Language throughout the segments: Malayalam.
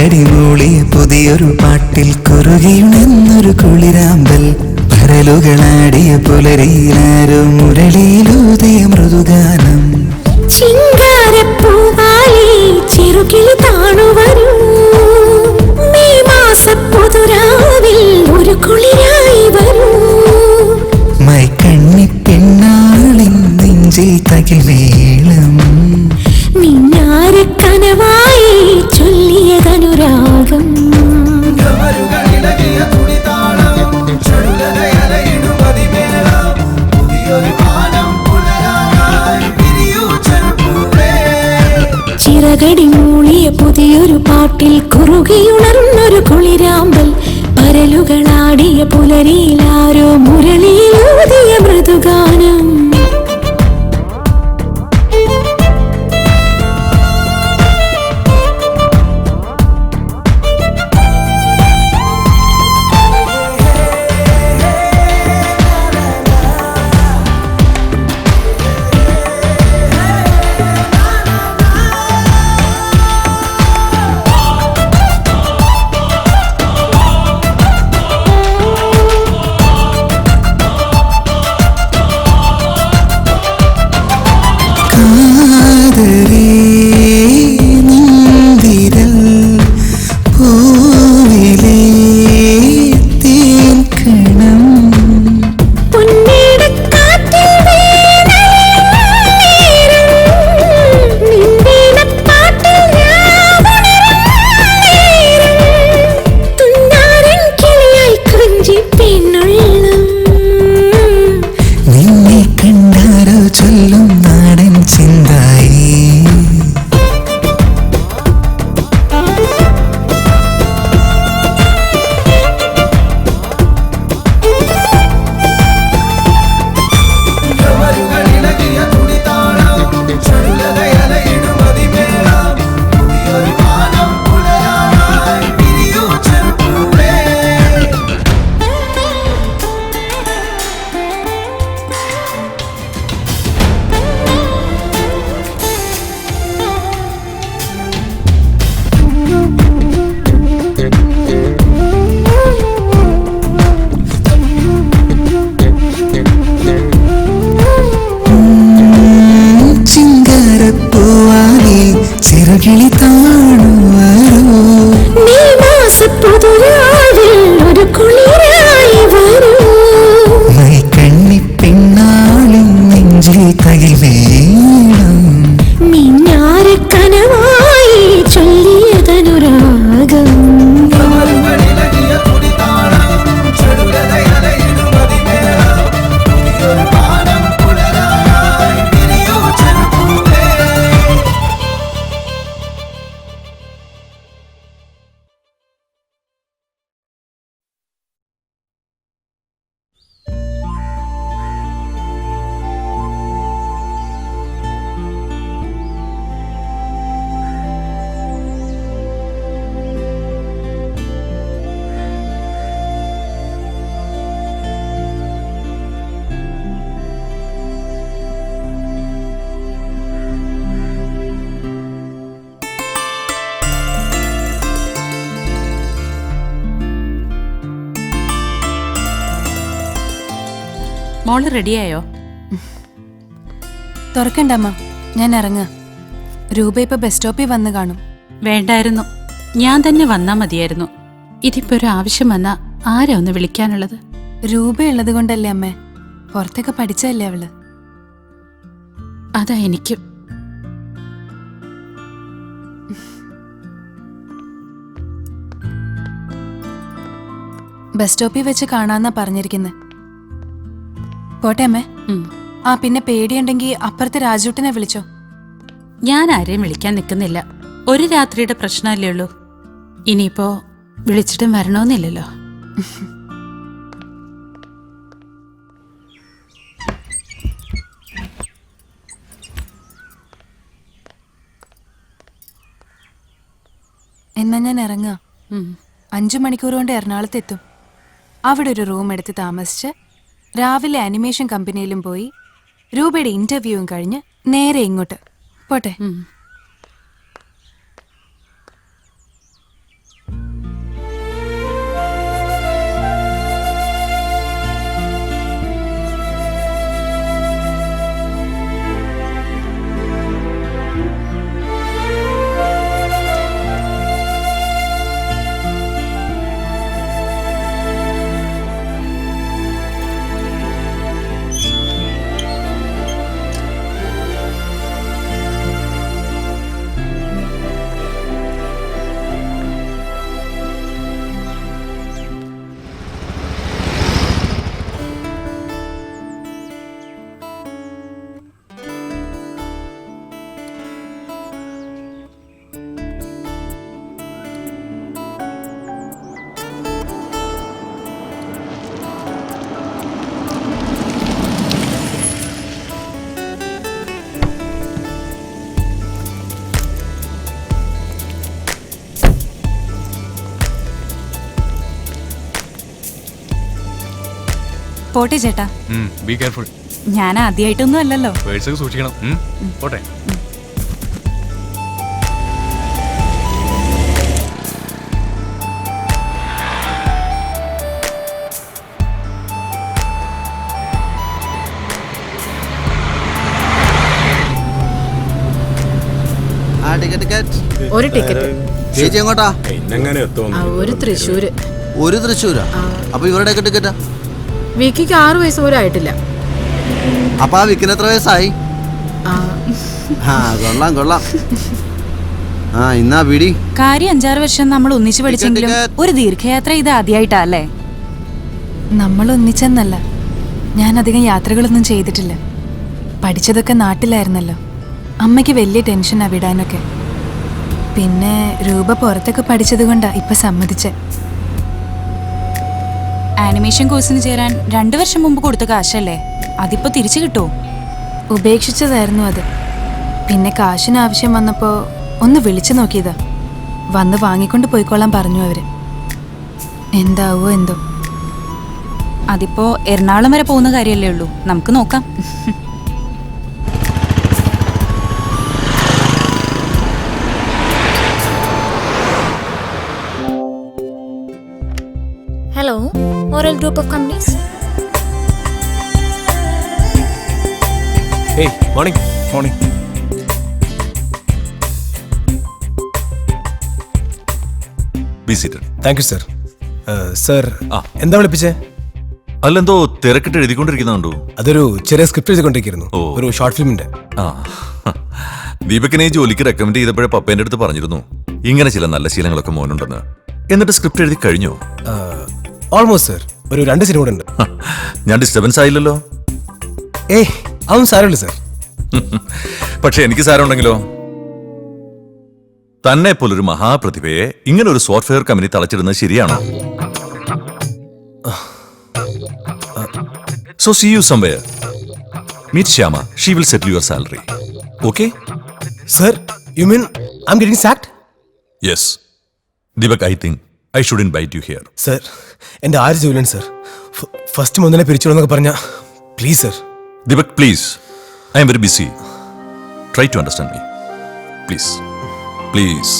ചിറകടി മൂളിയ പുതിയൊരു പാട്ടിൽ കുറുകിയുണെന്നൊരു കുളിരാമ്പൽ പരലുകളാടിയ പുലരിയിലാരോ മുരളിയിലൂതിയ മൃദുഗാനം ചിങ്കാരപ്പൂവാലി ചെറുകിളി താണുവരൂ മെയ് മാസപ്പുതുരാവിൽ ഒരു കുളിരായി വരൂ മൈക്കണ്ണി പെണ്ണാളിൻ നെഞ്ചിൽ തകിലേളം മിന്നാരക്കനവായി ചൊല്ലിയതനുരാഗം ചിറകടി മൂളിയ പുതിയൊരു പാട്ടിൽ കുറുകിയുണർന്നൊരു കുളിരാമ്പൽ പരലുകളാടിയ പുലരിയിലാരോ മുരളിയിലൂതിയ മൃദുഗാനം ചിറകിളി താണുവരൂ മെയ് മാസപ്പുതുരാവിൽ ഒരു കുളിരായി വരൂ മൈക്കണ്ണി പെണ്ണാളിൻ നെഞ്ചിൽ തകിലേളം മിന്നാരക്കനവായി ചൊല്ലിയതനുരാഗം മോള് റെഡിയായോ? തുറക്കണ്ടമ്മ, ഞാൻ ഇറങ്ങാം. രൂപ ഇപ്പൊ ബസ് സ്റ്റോപ്പിൽ വന്ന് കാണും. വേണ്ടായിരുന്നു, ഞാൻ തന്നെ വന്നാ മതിയായിരുന്നു. ഇതിപ്പോ ഒരു ആവശ്യം വന്നാ ആരാ ഒന്ന് വിളിക്കാനുള്ളത്? രൂപയുള്ളത് കൊണ്ടല്ലേ അമ്മേ, പുറത്തൊക്കെ പഠിച്ചല്ലേ അവള്. അതാ എനിക്കും. ബസ് സ്റ്റോപ്പിൽ വെച്ച് കാണാന്നാ പറഞ്ഞിരിക്കുന്നത്. പോട്ടെ അമ്മേ. ആ പിന്നെ പേടിയുണ്ടെങ്കിൽ അപ്പുറത്തെ രാജൂട്ടിനെ വിളിച്ചോ. ഞാൻ ആരെയും വിളിക്കാൻ നിൽക്കുന്നില്ല. ഒരു രാത്രിയുടെ പ്രശ്നമല്ലേ ഉള്ളൂ. ഇനിയിപ്പോ വിളിച്ചിട്ടും വരണമെന്നില്ലല്ലോ. എന്നാ ഞാൻ ഇറങ്ങാം. 5 മണിക്കൂർ കൊണ്ട് എറണാകുളത്തെത്തും. അവിടെ ഒരു റൂം എടുത്ത് താമസിച്ച് രാവിലെ അനിമേഷൻ കമ്പനിയിലും പോയി രൂപയുടെ ഇന്റർവ്യൂവും കഴിഞ്ഞ് നേരെ ഇങ്ങോട്ട് പോട്ടെ. പോട്ടെ ചേട്ടാ. Be careful. ഞാൻ ആദ്യമായിട്ടൊന്നും അല്ലല്ലോ. പേഴ്സൊക്കെ സൂക്ഷിക്കണം. പോട്ടെ. ഒരു ടിക്കറ്റ്. ചേച്ചി എങ്ങോട്ടാ? ഒരു തൃശ്ശൂര്. ഒരു തൃശ്ശൂരാ? അപ്പൊ ഇവരുടെയൊക്കെ ടിക്കറ്റാ? വിക്കിക്ക് 6 വയസ്സ് പോലും ആയിട്ടില്ല. അപ്പൊ ആ വിക്കിന് എത്ര വയസ്സായി? കൊള്ളാം കൊള്ളാം. ഇന്നാ പിടി. കാര്യം 5-6 വർഷം നമ്മൾ ഒന്നിച്ചു പഠിച്ചെങ്കിലും ഒരു ദീർഘയാത്ര ഇത് ആദ്യമായിട്ടാ അല്ലേ? നമ്മൾ ഒന്നിച്ചെന്നല്ല, ഞാൻ അധികം യാത്രകളൊന്നും ചെയ്തിട്ടില്ല. പഠിച്ചതൊക്കെ നാട്ടിലായിരുന്നല്ലോ. അമ്മയ്ക്ക് വലിയ ടെൻഷനാ വിടാനൊക്കെ. പിന്നെ രൂപ പുറത്തൊക്കെ പഠിച്ചത് കൊണ്ടാ ഇപ്പൊ സമ്മതിച്ചെ. ആനിമേഷൻ കോഴ്സിന് ചേരാൻ 2 വർഷം മുമ്പ് കൊടുത്ത കാശല്ലേ, അതിപ്പോ തിരിച്ചു കിട്ടുമോ? ഉപേക്ഷിച്ചതായിരുന്നു അത്. പിന്നെ കാശിന് ആവശ്യം വന്നപ്പോ ഒന്ന് വിളിച്ചു നോക്കിയതാ. വന്ന് വാങ്ങിക്കൊണ്ട് പോയിക്കോളാൻ പറഞ്ഞു അവര്. എന്താവോ എന്തോ. അതിപ്പോ എറണാകുളം വരെ പോകുന്ന കാര്യമല്ലേ ഉള്ളൂ, നമുക്ക് നോക്കാം. Hello, Oral Group of Companies. Hey, morning. Morning. Be seated. Thank you, sir. Sir, എന്താ വിളിപ്പിച്ചേ? അല്ലെന്തോ തിരക്കിട്ട് എഴുതിക്കൊണ്ടിരിക്കുന്നുണ്ടോ? അതൊരു ചെറിയ സ്ക്രിപ്റ്റ് എഴുതിക്കൊണ്ടിരിക്കുന്നു, ഒരു ഷോർട്ട് ഫിലിമിന്റെ. ദീപകിനെ ജോലിക്ക് റെക്കമെൻഡ് ചെയ്തപ്പോഴേ പപ്പേന്റെ അടുത്ത് പറഞ്ഞിരുന്നു ഇങ്ങനെ ചില നല്ല ശീലങ്ങളൊക്കെ മോനുണ്ടെന്ന്. എന്നിട്ട് സ്ക്രിപ്റ്റ് എഴുതി കഴിഞ്ഞോ? Almost sir. ഒരു 2 സിനിമ ഉണ്ട്. ഞാൻ ഡിസ്റ്റർബൻസ് ആയില്ലല്ലോ? അതൊന്നും സാരമില്ല സർ. പക്ഷെ എനിക്ക് സാരമുണ്ടെങ്കിലോ? തന്നെ പോലൊരു മഹാപ്രതിഭയെ ഇങ്ങനെ ഒരു സോഫ്റ്റ്വെയർ കമ്പനി തളച്ചിടുന്നത് ശരിയാണോ? So see you somewhere. Meet Shyama. She will settle your salary. Okay? Sir, you mean I'm getting sacked? Yes. Deepak, I think I should invite you here. Sir, എൻ്റെ ആര് ജോലിയാണ് സർ. ഫസ്റ്റ് മുതലേ പിരിച്ചോളന്നൊക്കെ പറഞ്ഞാ please sir. Deepak, please. I am very busy. Try to understand me. Please. Please.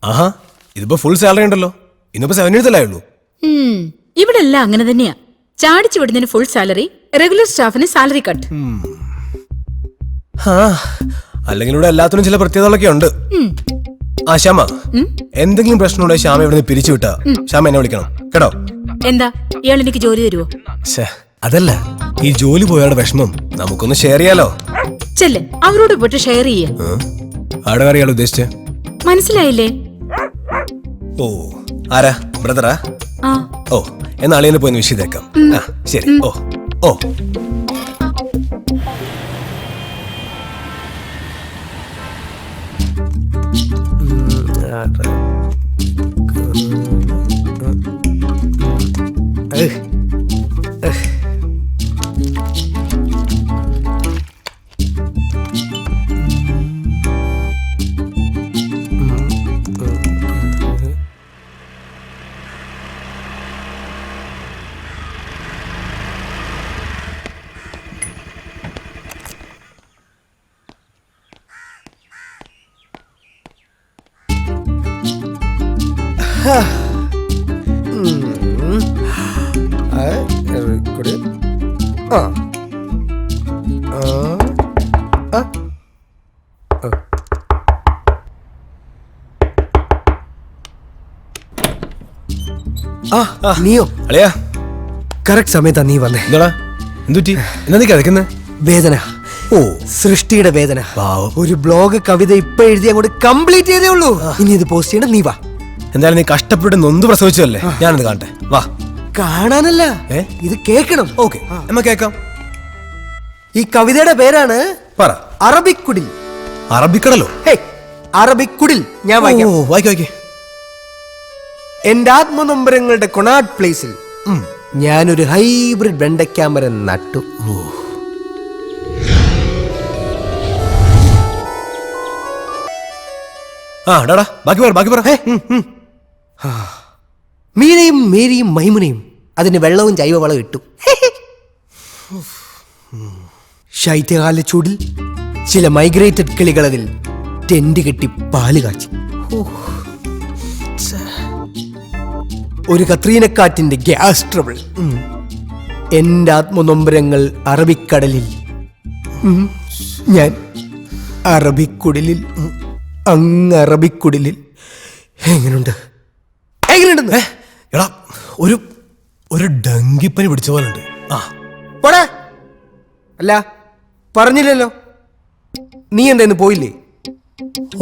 ആഹാ, ഇതിപ്പോ ഫുൾ സാലറി ഉണ്ടല്ലോ. ഇന്നിപ്പോ 7 ഉള്ളൂ. ഇവിടെ എല്ലാം അങ്ങനെ തന്നെയാ. ചാടിച്ചു വിടുന്നതിന് ഫുൾ സാലറി, റെഗുലർ സ്റ്റാഫിന് സാലറി കട്ട്. അല്ലെങ്കിൽ ഇവിടെ എല്ലാത്തിനും ചില പ്രത്യേകതകളൊക്കെ ഉണ്ട്. ശ്യാമ, എന്തെങ്കിലും പ്രശ്നമുണ്ടോ ശ്യാമ ഇവിടുന്ന് പിരിച്ചുവിട്ടാ ശ്യാമ എന്നെ വിളിക്കണം കേട്ടോ. എന്താ ഇയാൾ എനിക്ക് ജോലി തരുവോ? അതല്ല, ഈ ജോലി പോയാടെ വിഷമം നമുക്കൊന്ന് ഷെയർ ചെയ്യാലോ. ചെല്ലേ അവരോട് പോയിട്ട് ഷെയർ ചെയ്യ. ആടെ അറിയാലോ ഉദ്ദേശിച്ചേ? മനസ്സിലായില്ലേ? ഓ, ആരാ? ബ്രദറാ? ഓ, എന്നാ അളിയനെ പോയി വിഷ് ചെയ്തേക്കാം. ശരി. ഓ ഓ നീയോ? അളിയാ, കറക്റ്റ് സമയത്താ നീ വന്നേ. എന്താടാ എന്തുറ്റി? എന്താ നീ കിടക്കുന്നത്? വേദന. ഓ, സൃഷ്ടിയുടെ വേദന. ഒരു ബ്ലോഗ് കവിത ഇപ്പൊ എഴുതി അങ്ങോട്ട് കംപ്ലീറ്റ് ചെയ്തേ ഉള്ളൂ. ഇനി ഇത് പോസ്റ്റ് ചെയ്യണം. നീ വാ. എന്തായാലും നീ കഷ്ടപ്പെട്ട് നൊന്ത് പ്രസവിച്ചതല്ലേ, ഞാനത് കാണട്ടെ. വാ. കാണാനല്ല, ഇത് കേൾക്കണം. ഓക്കെ, എന്നാ കേക്കാം. ഈ കവിതയുടെ പേരാണ് പറ. അറബിക് കുടിൽ. അറബിക്കടലോ? അറബിക് കുടിൽ. ഞാൻ വായിക്കാം. എന്റെ ആത്മനൊമ്പരങ്ങളുടെ കൊണാട്ട് പ്ലേസിൽ ഞാനൊരു ഹൈബ്രിഡ് വെണ്ടയ്ക്കാമരം നട്ടു. ആ ഡാടാ ബാക്കി പറ മീനയും മേരിയും മൈമുനയും അതിന് വെള്ളവും ജൈവവളവും ഇട്ടു. ശൈത്യകാല ചൂടിൽ ചില മൈഗ്രേറ്റഡ് കിളികൾ അതിൽ ടെന്റ് കെട്ടി പാല് കാച്ചി. ഒരു കത്രീനക്കാറ്റിന്റെ ഗ്യാസ് ട്രബിൾ. എന്റെ ആത്മനൊമ്പരങ്ങൾ അറബിക്കടലിൽ. ഞാൻ അറബിക്കുടലിൽ, അങ്ങ് അറബിക്കുടലിൽ. എങ്ങനെയുണ്ട്? എടാ ഒരു ഡങ്കിപ്പനി പിടിച്ച പോലെ ഉണ്ട്. പോടാ. അല്ല പറഞ്ഞില്ലല്ലോ, നീ എന്താ പോയില്ലേ?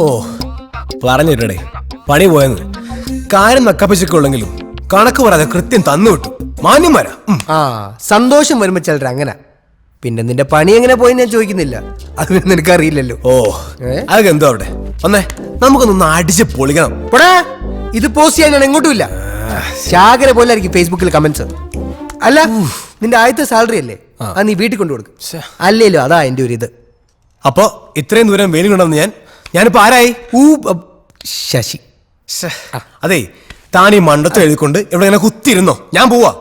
ഓ പറഞ്ഞിട്ടേ പണി പോയെന്ന്. കാര്യം നക്കപ്പച്ചൊക്കെ ഉള്ളെങ്കിലും കണക്ക് പറയാതെ കൃത്യം തന്നു വിട്ടു. മാന്യന്മാരാ. ആ സന്തോഷം വരുമ്പോ ചിലർ അങ്ങനെ. പിന്നെ നിന്റെ പണി എങ്ങനെ പോയി ഞാൻ ചോദിക്കുന്നില്ല, അത് നിനക്കറിയില്ലല്ലോ. ഓ അതൊക്കെ എന്തോ അവിടെ വന്നേ, നമുക്കൊന്ന് അടിച്ച് പൊളിക്കണം. പോടാ. ഇത് പോസ്റ്റ് ചെയ്യാൻ ഞാൻ എങ്ങോട്ടും ഇല്ല. ശാകര പോലെ ആയിരിക്കും ഫേസ്ബുക്കിൽ കമന്റ്സ്. അല്ല നിന്റെ ആദ്യത്തെ സാലറി അല്ലേ, അത് നീ വീട്ടിൽ കൊണ്ടു കൊടുക്കും. അല്ലേലോ അതാ എന്റെ ഒരു ഇത്. അപ്പൊ ഇത്രയും ദൂരം വെയിൽ കൊണ്ടുവന്ന് ഞാനിപ്പോ ആരായി? ശശി. അതെ, താൻ ഈ മണ്ടത്ത് എഴുതിക്കൊണ്ട് ഇവിടെ ഇങ്ങനെ കുത്തിയിരുന്നോ? ഞാൻ പോവാ.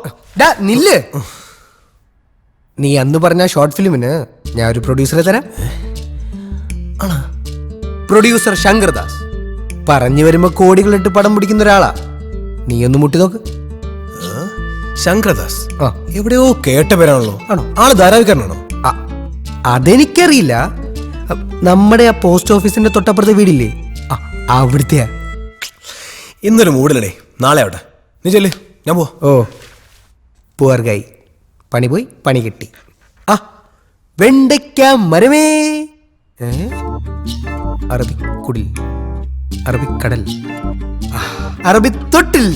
നില്ല്. നീ അന്ന് പറഞ്ഞ ഷോർട്ട് ഫിലിമിന് ഞാൻ ഒരു പ്രൊഡ്യൂസറെ തരാം. പ്രൊഡ്യൂസർ ശങ്കർദാസ്. പറഞ്ഞു വരുമ്പോ കോടികളിട്ട് പടം പിടിക്കുന്ന ഒരാളാ. നീ ഒന്ന് മുട്ടി നോക്ക്. ശങ്കർദാസ് എവിടെയോ കേട്ട പേരാണല്ലോ. ആണോ? ആള് ധാരാവിക്കാരനാണോ? അതെനിക്കറിയില്ല. നമ്മുടെ ആ പോസ്റ്റ് ഓഫീസിന്റെ തൊട്ടപ്പുറത്തെ വീടില്ലേ, അവിടുത്തെ. ഇന്നൊരു മൂടിലടേ, നാളെ അവിടെ. നീ ചെല്ല്, ഞാൻ പോവാ. ഓ പുവർ ഗൈ. പണി പോയി പണി കിട്ടി. വെണ്ടയ്ക്ക മരമേ. അറബിക്കുടിൽ, അറബിക്കടൽ, അറബിത്തൊട്ടിൽ.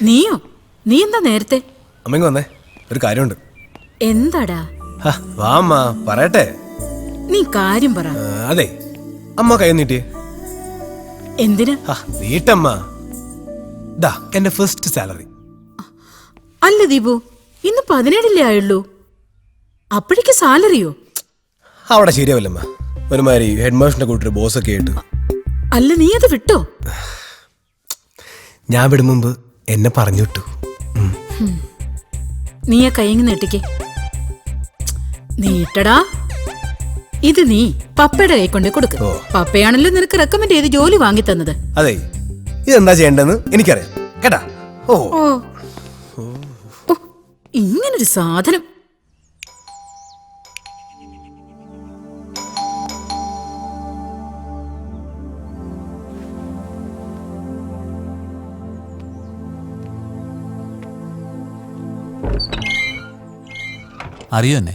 നീയോ? നീ എന്താ നേരത്തെ? അമ്മങ്ങ് വന്നേ, ഒരു കാര്യമുണ്ട്. എന്താടാ? വാ അമ്മ പറയട്ടെ. നീ കാര്യം പറ. അതെ, അമ്മ കൈ നീട്ടിയേ. എന്തിനാ? നീട്ടമ്മ. ദാ എന്റെ ഫസ്റ്റ് സാലറി. അല്ല ദീപു, ഇന്ന് 17 ആയുള്ളൂ. അപ്പോഴേക്ക് സാലറിയോ? അവിടെ ശരിയാവില്ലമ്മ. ഒരുമാതിരി ഹെഡ് മാസ്റ്ററിനെ കൂട്ടൊരു ബോസൊക്കെ ആയിട്ട്. അല്ല നീ അത് വിട്ടോ? ഞാൻ വിടും മുമ്പ് എന്നെ പറഞ്ഞു വിട്ടു. നീ ആ കൈങ്ങ് നീട്ടിക്കേ. നീട്ടടാ. ഇത് നീ പപ്പയുടെ കൈ കൊണ്ട് കൊടുക്ക്. പപ്പയാണല്ലോ നിനക്ക് റെക്കമെൻഡ് ചെയ്ത് ജോലി വാങ്ങി തന്നത്. അതെ, ഇതെന്താ ചെയ്യേണ്ടെന്ന് എനിക്കറിയാം കേട്ടാ. ഓ ഇങ്ങനൊരു സാധനം. അറിയോ എന്നെ?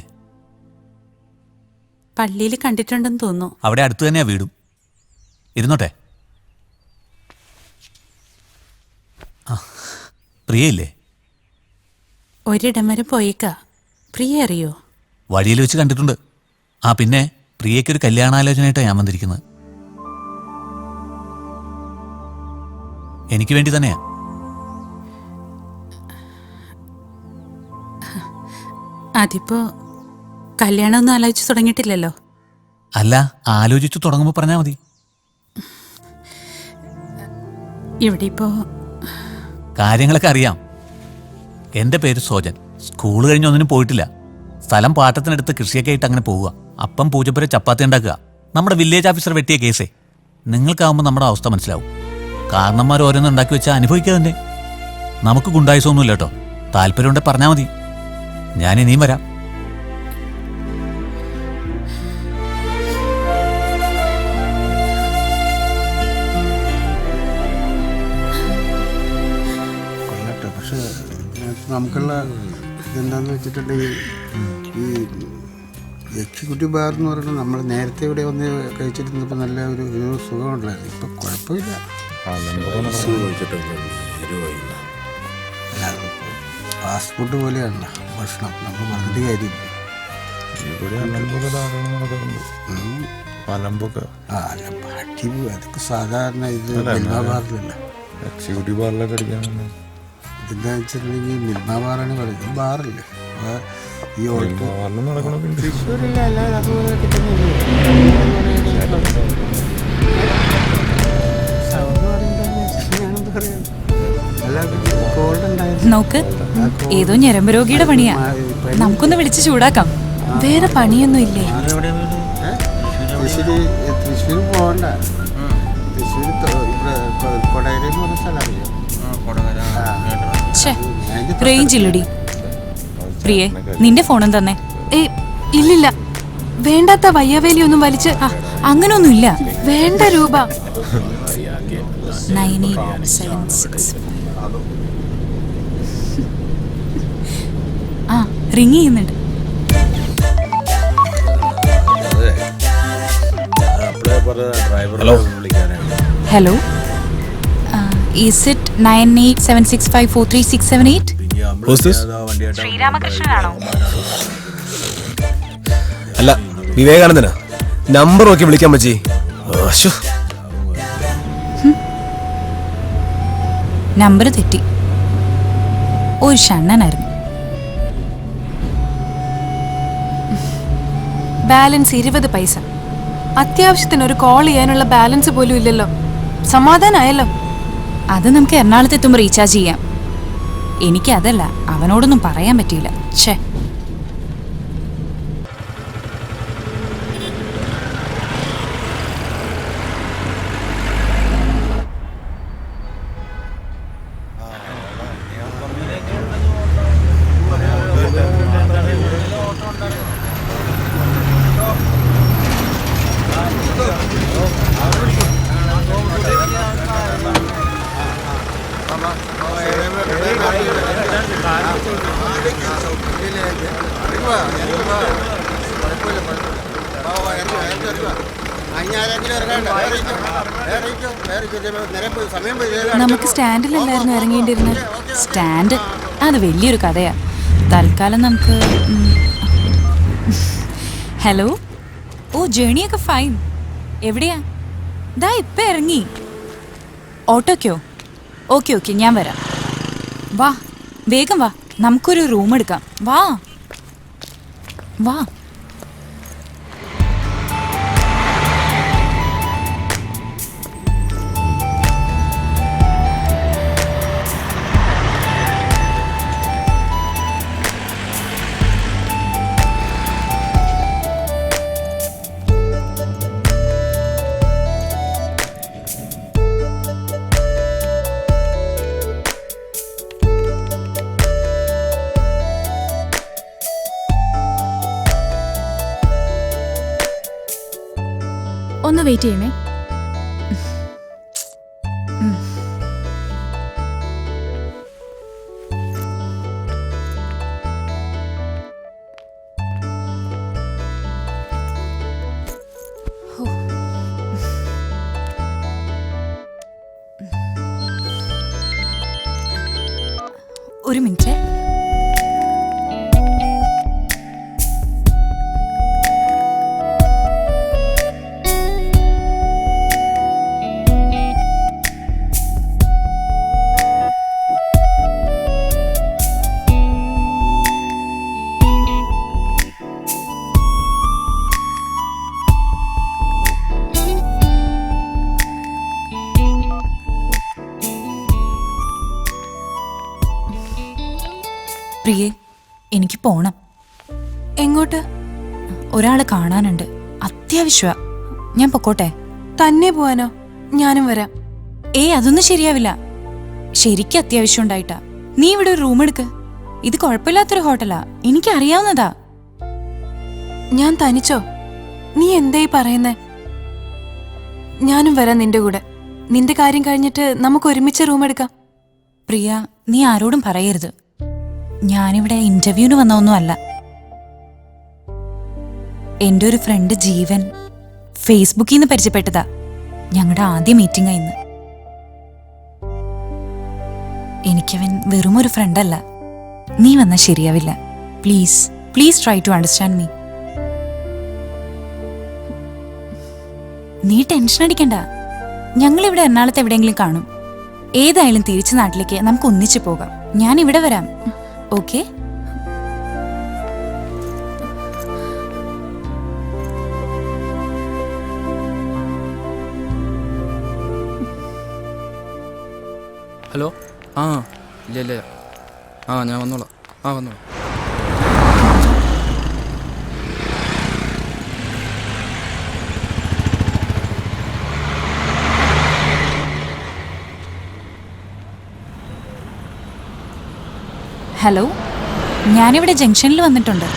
പള്ളിയിൽ കണ്ടിട്ടുണ്ടെന്ന് തോന്നുന്നു. അവിടെ അടുത്ത് തന്നെയാ വീടും. ഇരുന്നോട്ടെ. പ്രിയയില്ലേ? ഒരിടം വരെ പോയേക്കാ. പ്രിയ അറിയോ? വഴിയിൽ വെച്ച് കണ്ടിട്ടുണ്ട്. പിന്നെ പ്രിയയ്ക്കൊരു കല്യാണാലോചനയായിട്ടാണ് ഞാൻ വന്നിരിക്കുന്നത്. എനിക്ക് വേണ്ടി തന്നെയാ. അതിപ്പോ കല്യാണമൊന്നും ആലോചിച്ച് തുടങ്ങിയിട്ടില്ലല്ലോ. അല്ല, ആലോചിച്ചു തുടങ്ങുമ്പോൾ പറഞ്ഞാൽ മതി. ഇവിടെ ഇപ്പോ കാര്യങ്ങളൊക്കെ അറിയാം. എൻ്റെ പേര് സോജൻ. സ്കൂൾ കഴിഞ്ഞ് ഒന്നിനും പോയിട്ടില്ല. സ്ഥലം പാട്ടത്തിനടുത്ത് കൃഷിയൊക്കെ ആയിട്ട് അങ്ങനെ പോവുക. അപ്പം പൂജപ്പുര ചപ്പാത്തി ഉണ്ടാക്കുക. നമ്മുടെ വില്ലേജ് ഓഫീസർ വെട്ടിയ കേസേ. നിങ്ങൾക്കാവുമ്പോൾ നമ്മുടെ അവസ്ഥ മനസ്സിലാവും. കാരണന്മാർ ഓരോന്നും ഉണ്ടാക്കി വെച്ചാൽ അനുഭവിക്കുക തന്നെ. നമുക്ക് ഗുണ്ടായുസൊന്നുമില്ല കേട്ടോ. താല്പര്യമുണ്ടെങ്കിൽ പറഞ്ഞാൽ മതി, ഞാൻ ഇനിയും വരാം. പക്ഷെ നമുക്കുള്ള ഇതെന്താന്ന് വെച്ചിട്ടുണ്ടെങ്കിൽ ഈ എക്സിക്യൂട്ടീവ് ബാർ എന്ന് പറയുന്നത് നമ്മൾ നേരത്തെ ഇവിടെ വന്ന് കഴിച്ചിരുന്നപ്പോൾ നല്ല ഒരു സുഖമുണ്ടായിരുന്നു. ഇപ്പം കുഴപ്പമില്ല. ഫാസ്റ്റ് ഫുഡ് പോലെയാണല്ലോ ഭക്ഷണം, നമ്മൾ പറഞ്ഞിട്ട് കാര്യമില്ല. അതൊക്കെ സാധാരണ ഇത് മിൽമ ബാറിലല്ല, എക്സിക്യൂട്ടീവ് ബാറിലൊക്കെ അടിക്കാൻ ഇതെന്താ വെച്ചിട്ടുണ്ടെങ്കിൽ മിൽമ ബാറാണ് പറയുന്നത്, ബാറില്ല ഈ തൃശ്ശൂരില്ല, അല്ലാതെ അതുപോലെ നോക്ക്, ഏതോ ഞരമ്പ് രോഗിയുടെ പണിയാ. നമുക്കൊന്ന് വിളിച്ച് ചൂടാക്കാം. വേറെ പണിയൊന്നും ഇല്ലേ? തൃശ്ശൂർ പോകണ്ട, തൃശ്ശൂർ കൊടകര എന്ന് പറഞ്ഞ സ്ഥലം അറിയാം. റേഞ്ച് ഇല്ലടി. പ്രിയേ, നിന്റെ ഫോണും തന്നെ. ഇല്ലില്ല, വേണ്ടാത്ത വയ്യവേലിയൊന്നും വലിച്ച് അങ്ങനൊന്നുമില്ല. വേണ്ട രൂപ 9876. ആ, റിങ് ചെയ്യുന്നുണ്ട്. Hello, is it 9876543678? ശ്രീരാമകൃഷ്ണനാണോ? അല്ല, വിവേകാനന്ദനാ. നമ്പർ നോക്കി വിളിക്കാൻ പറ്റി. നമ്പർ തെറ്റി. ഒരു ഷണ്ണനായിരുന്നു. ബാലൻസ് 20 പൈസ. അത്യാവശ്യത്തിന് ഒരു കോൾ ചെയ്യാനുള്ള ബാലൻസ് പോലും ഇല്ലല്ലോ. സമാധാനമായല്ലോ. അത് നമുക്ക് എറണാകുളത്ത് എത്തുമ്പോൾ റീചാർജ് ചെയ്യാം. എനിക്കതല്ല, അവനോടൊന്നും പറയാൻ പറ്റിയില്ല. ഛേ, നമുക്ക് സ്റ്റാൻഡിലല്ലായിരുന്നു ഇറങ്ങേണ്ടിയിരുന്നത്. സ്റ്റാൻഡ് അത് വലിയൊരു കഥയാ. തൽക്കാലം നമുക്ക് ഹലോ. ഓ, ജേണിയൊക്കെ ഫൈൻ. എവിടെയാ? ദാ ഇപ്പം ഇറങ്ങി. ഓട്ടോക്കോ? ഓക്കെ ഓക്കെ, ഞാൻ വരാം. വാ, വേഗം വാ, നമുക്കൊരു റൂം എടുക്കാം. വാ വാ. ഒന്ന് വെയിറ്റ് ചെയ്യണേ. ഒരു മിനിറ്റ്. പ്രിയേ, എനിക്ക് പോണം. എങ്ങോട്ട്? ഒരാളെ കാണാനുണ്ട്, അത്യാവശ്യമാ. ഞാൻ പൊക്കോട്ടെ? തന്നെ പോവാനോ? ഞാനും വരാം. അതൊന്നും ശരിയാവില്ല. ശരിക്കും അത്യാവശ്യം ഉണ്ടായിട്ടാ. നീ ഇവിടെ ഒരു റൂം എടുക്ക്. ഇത് കുഴപ്പമില്ലാത്തൊരു ഹോട്ടലാ, എനിക്കറിയാവുന്നതാ. ഞാൻ തനിച്ചോ? നീ എന്തായി പറയുന്നേ? ഞാനും വരാം നിന്റെ കൂടെ. നിന്റെ കാര്യം കഴിഞ്ഞിട്ട് നമുക്ക് ഒരുമിച്ച് റൂം എടുക്കാം. പ്രിയ, നീ ആരോടും പറയരുത്. ഞാനിവിടെ ഇന്റർവ്യൂവിന് വന്നൊന്നുമല്ല. എൻ്റെ ഒരു ഫ്രണ്ട് ജീവൻ ഫേസ്ബുക്കിൽ നിന്ന് പരിചയപ്പെട്ടതാ. ഞങ്ങളുടെ ആദ്യ മീറ്റിംഗാ ഇന്ന്. എനിക്കവൻ വെറുമൊരു ഫ്രണ്ടല്ല. നീ വന്നാൽ ശരിയാവില്ല. Please please try to understand me. നീ ടെൻഷൻ അടിക്കണ്ട. ഞങ്ങളിവിടെ എറണാകുളത്ത് എവിടെയെങ്കിലും കാണും. ഏതായാലും തിരിച്ചു നാട്ടിലേക്ക് നമുക്ക് ഒന്നിച്ചു പോകാം. ഞാൻ ഇവിടെ വരാം. ഓക്കെ? ഹലോ. ആ ഇല്ല ഇല്ല. ഞാൻ വന്നോളാം. വന്നോളാം. ഹലോ, ഞാനിവിടെ ജംഗ്ഷനിൽ വന്നിട്ടുണ്ട്.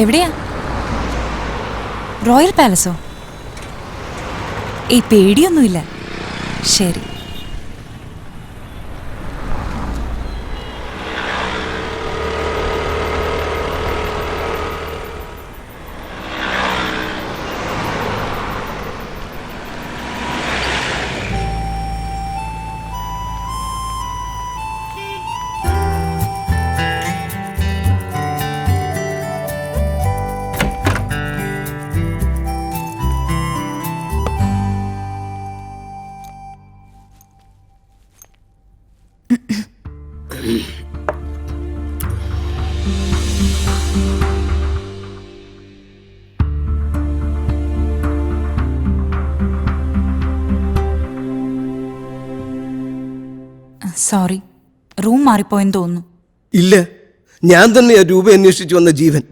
എവിടെയാ? Royal palazzo? ഏയ് പേടിയൊന്നുമില്ല. ശരി. സോറി, റൂം മാറിപ്പോയെന്ന് തോന്നുന്നു. ഇല്ല, ഞാൻ തന്നെയാ രൂപ അന്വേഷിച്ചു വന്ന ജീവൻ.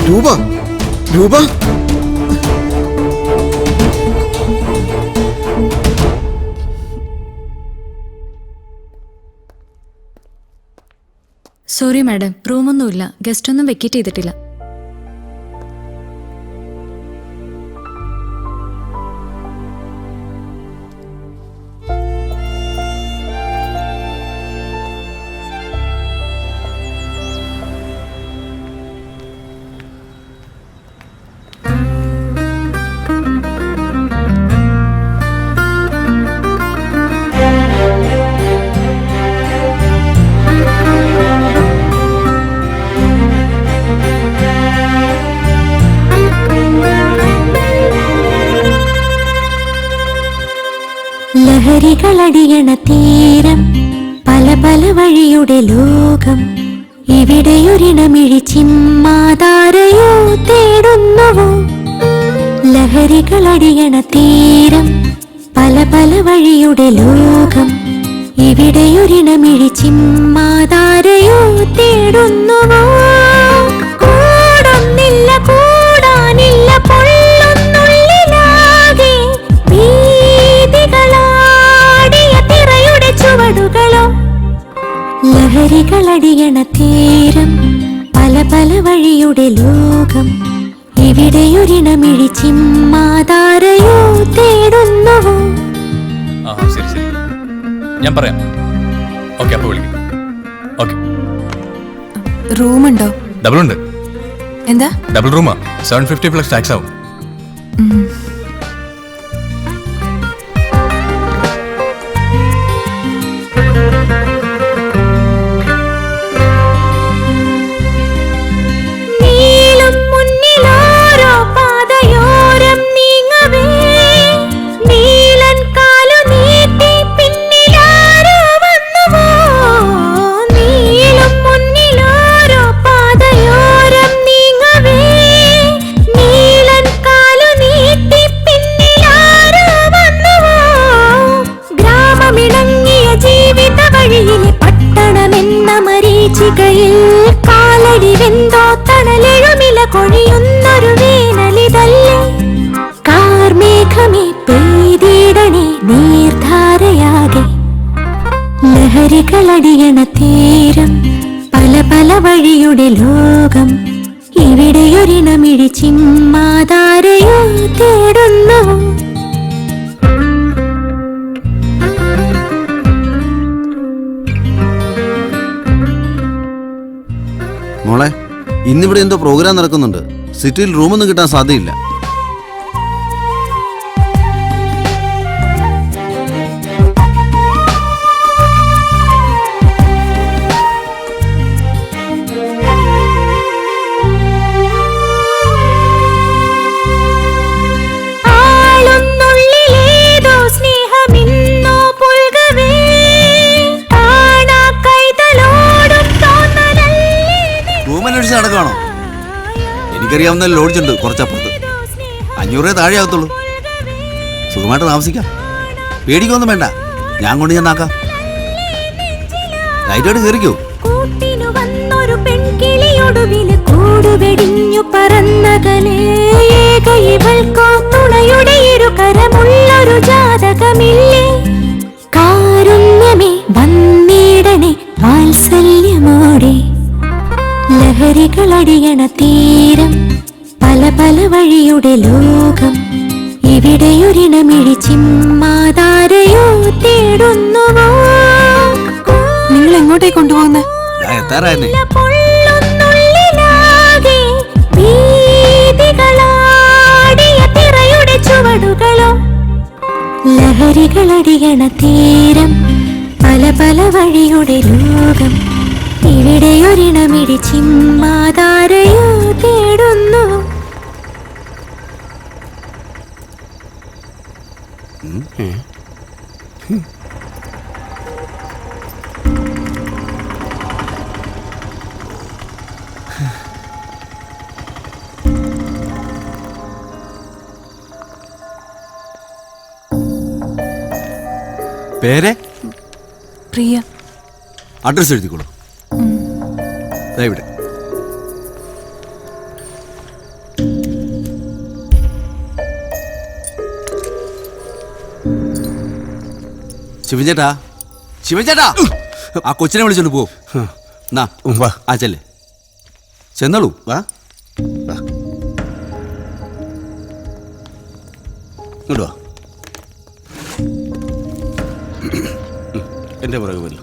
രൂപ രൂപ സോറി മാഡം, റൂമൊന്നുമില്ല. ഗസ്റ്റ് ഒന്നും വെക്കേറ്റ് ചെയ്തിട്ടില്ല. ലഹരികളടിയണ തീരം, പല പല വഴിയുടെ ലോകം. ഇവിടെയൊരിടമിഴി ചിമ്മാതാരയോ തേടുന്നുവോ? ലഹരികളടിയണ തീരം, പല പല വഴിയുടെ ലോകം. ഇവിടെയൊരിടമിഴി ചിമ്മാതാരയോ തേടുന്നുവോ? കൂടൊന്നില്ല, കൂടാനില്ല, പൊള്ളുന്നുള്ളിലാകെ വീതികളാടിയ തിറയുടെ ചുവടുകളോ? ലഹരികളടിയണ തീരം, പല പല വഴിയുടെ ലോകം. ഇവിടെയൊരിടമിഴി ചിമ്മാതാരയോ തേടുന്നുവോ? ശരി ശരി, ഞാൻ പറയാം. ഓക്കെ, അപ്പോൾ വിളിക്കും. ഓക്കെ. റൂമുണ്ടോ? ഡബിൾ ഉണ്ട്. എന്താ? ഡബിൾ റൂമാ. 750 പ്ലസ് ടാക്സ് ആവും. കാലടി വെന്തോ തണലെഴുമില കൊഴിയുന്നൊരു വേനലിതല്ലേ? കാർമേഘമേ പെയ്തിടണേ നീർധാരയാകെ. ലഹരികളടിയണ തീരം, പല പല വഴിയുടെ ലോകം. ഇവിടെയൊരിടമിഴി ചിമ്മാതാരയോ തേടുന്നു. മോളെ, ഇന്നിവിടെ എന്തോ പ്രോഗ്രാം നടക്കുന്നുണ്ട്. സിറ്റിയിൽ റൂമൊന്നും കിട്ടാൻ സാധ്യയില്ല. നടക്കുകയാണോ? എനിക്കറിയാവുന്ന ലോഡ്ജ് ഉണ്ട് കുറച്ചപ്പുറത്ത്. 500 താഴെ ആകത്തുള്ളൂ. സുഖമായിട്ട് താമസിക്കാം. പേടിക്കൊന്നും വേണ്ട, ഞാൻ കൊണ്ട് ഞാൻ ആക്കാം. ലൈറ്റായിട്ട് കയറിക്കോ. ലഹരികളടിയണ തീരം, പല പല വഴിയുടെ ലോകം, ഇവിടെയൊരിണമിഴി ചിമ്മാതാരയോ തേടുന്നുവോ. നിങ്ങൾ എങ്ങോട്ടേക്ക് കൊണ്ടുപോകുന്നത്? ചുവടുകളോ ലഹരികളടിയണ തീരം, പല പല വഴിയുടെ ലോകം, ഇവിടെയൊരിണമിഴി ചിമ്മാതാരയോ തേടുന്നു. പേര്? പ്രിയ. അഡ്രസ് എഴുതിക്കോളൂ. ഇവിടെ ശിവൻചേട്ടാ, ശിവൻചേട്ടാ, ആ കൊച്ചിനെ വിളിച്ചോണ്ട് പോ. ആ ചെല്ലേ, ചെന്നോളൂ. വാ ഇങ്ങോട്ട് വാ. എന്റെ പുറകെ വരും.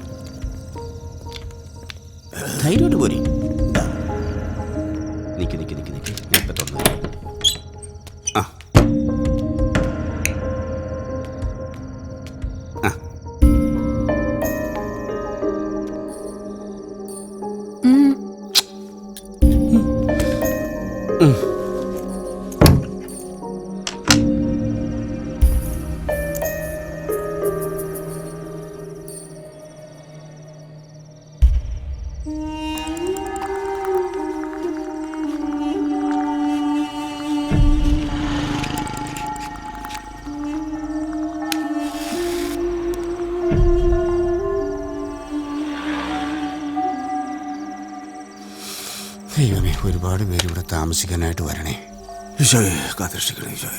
ധൈര്യമായിട്ട് പോരി. നിക്ക് നിക്ക് നിക്ക് നിക്ക്, ഞാൻ ഇപ്പൊ തുറന്നു. ആ ദൈവമേ, ഒരുപാട് പേര് ഇവിടെ താമസിക്കാനായിട്ട് വരണേ. ഈശോയെ കാത്തിരക്ഷിക്കണേ. ഈശോയെ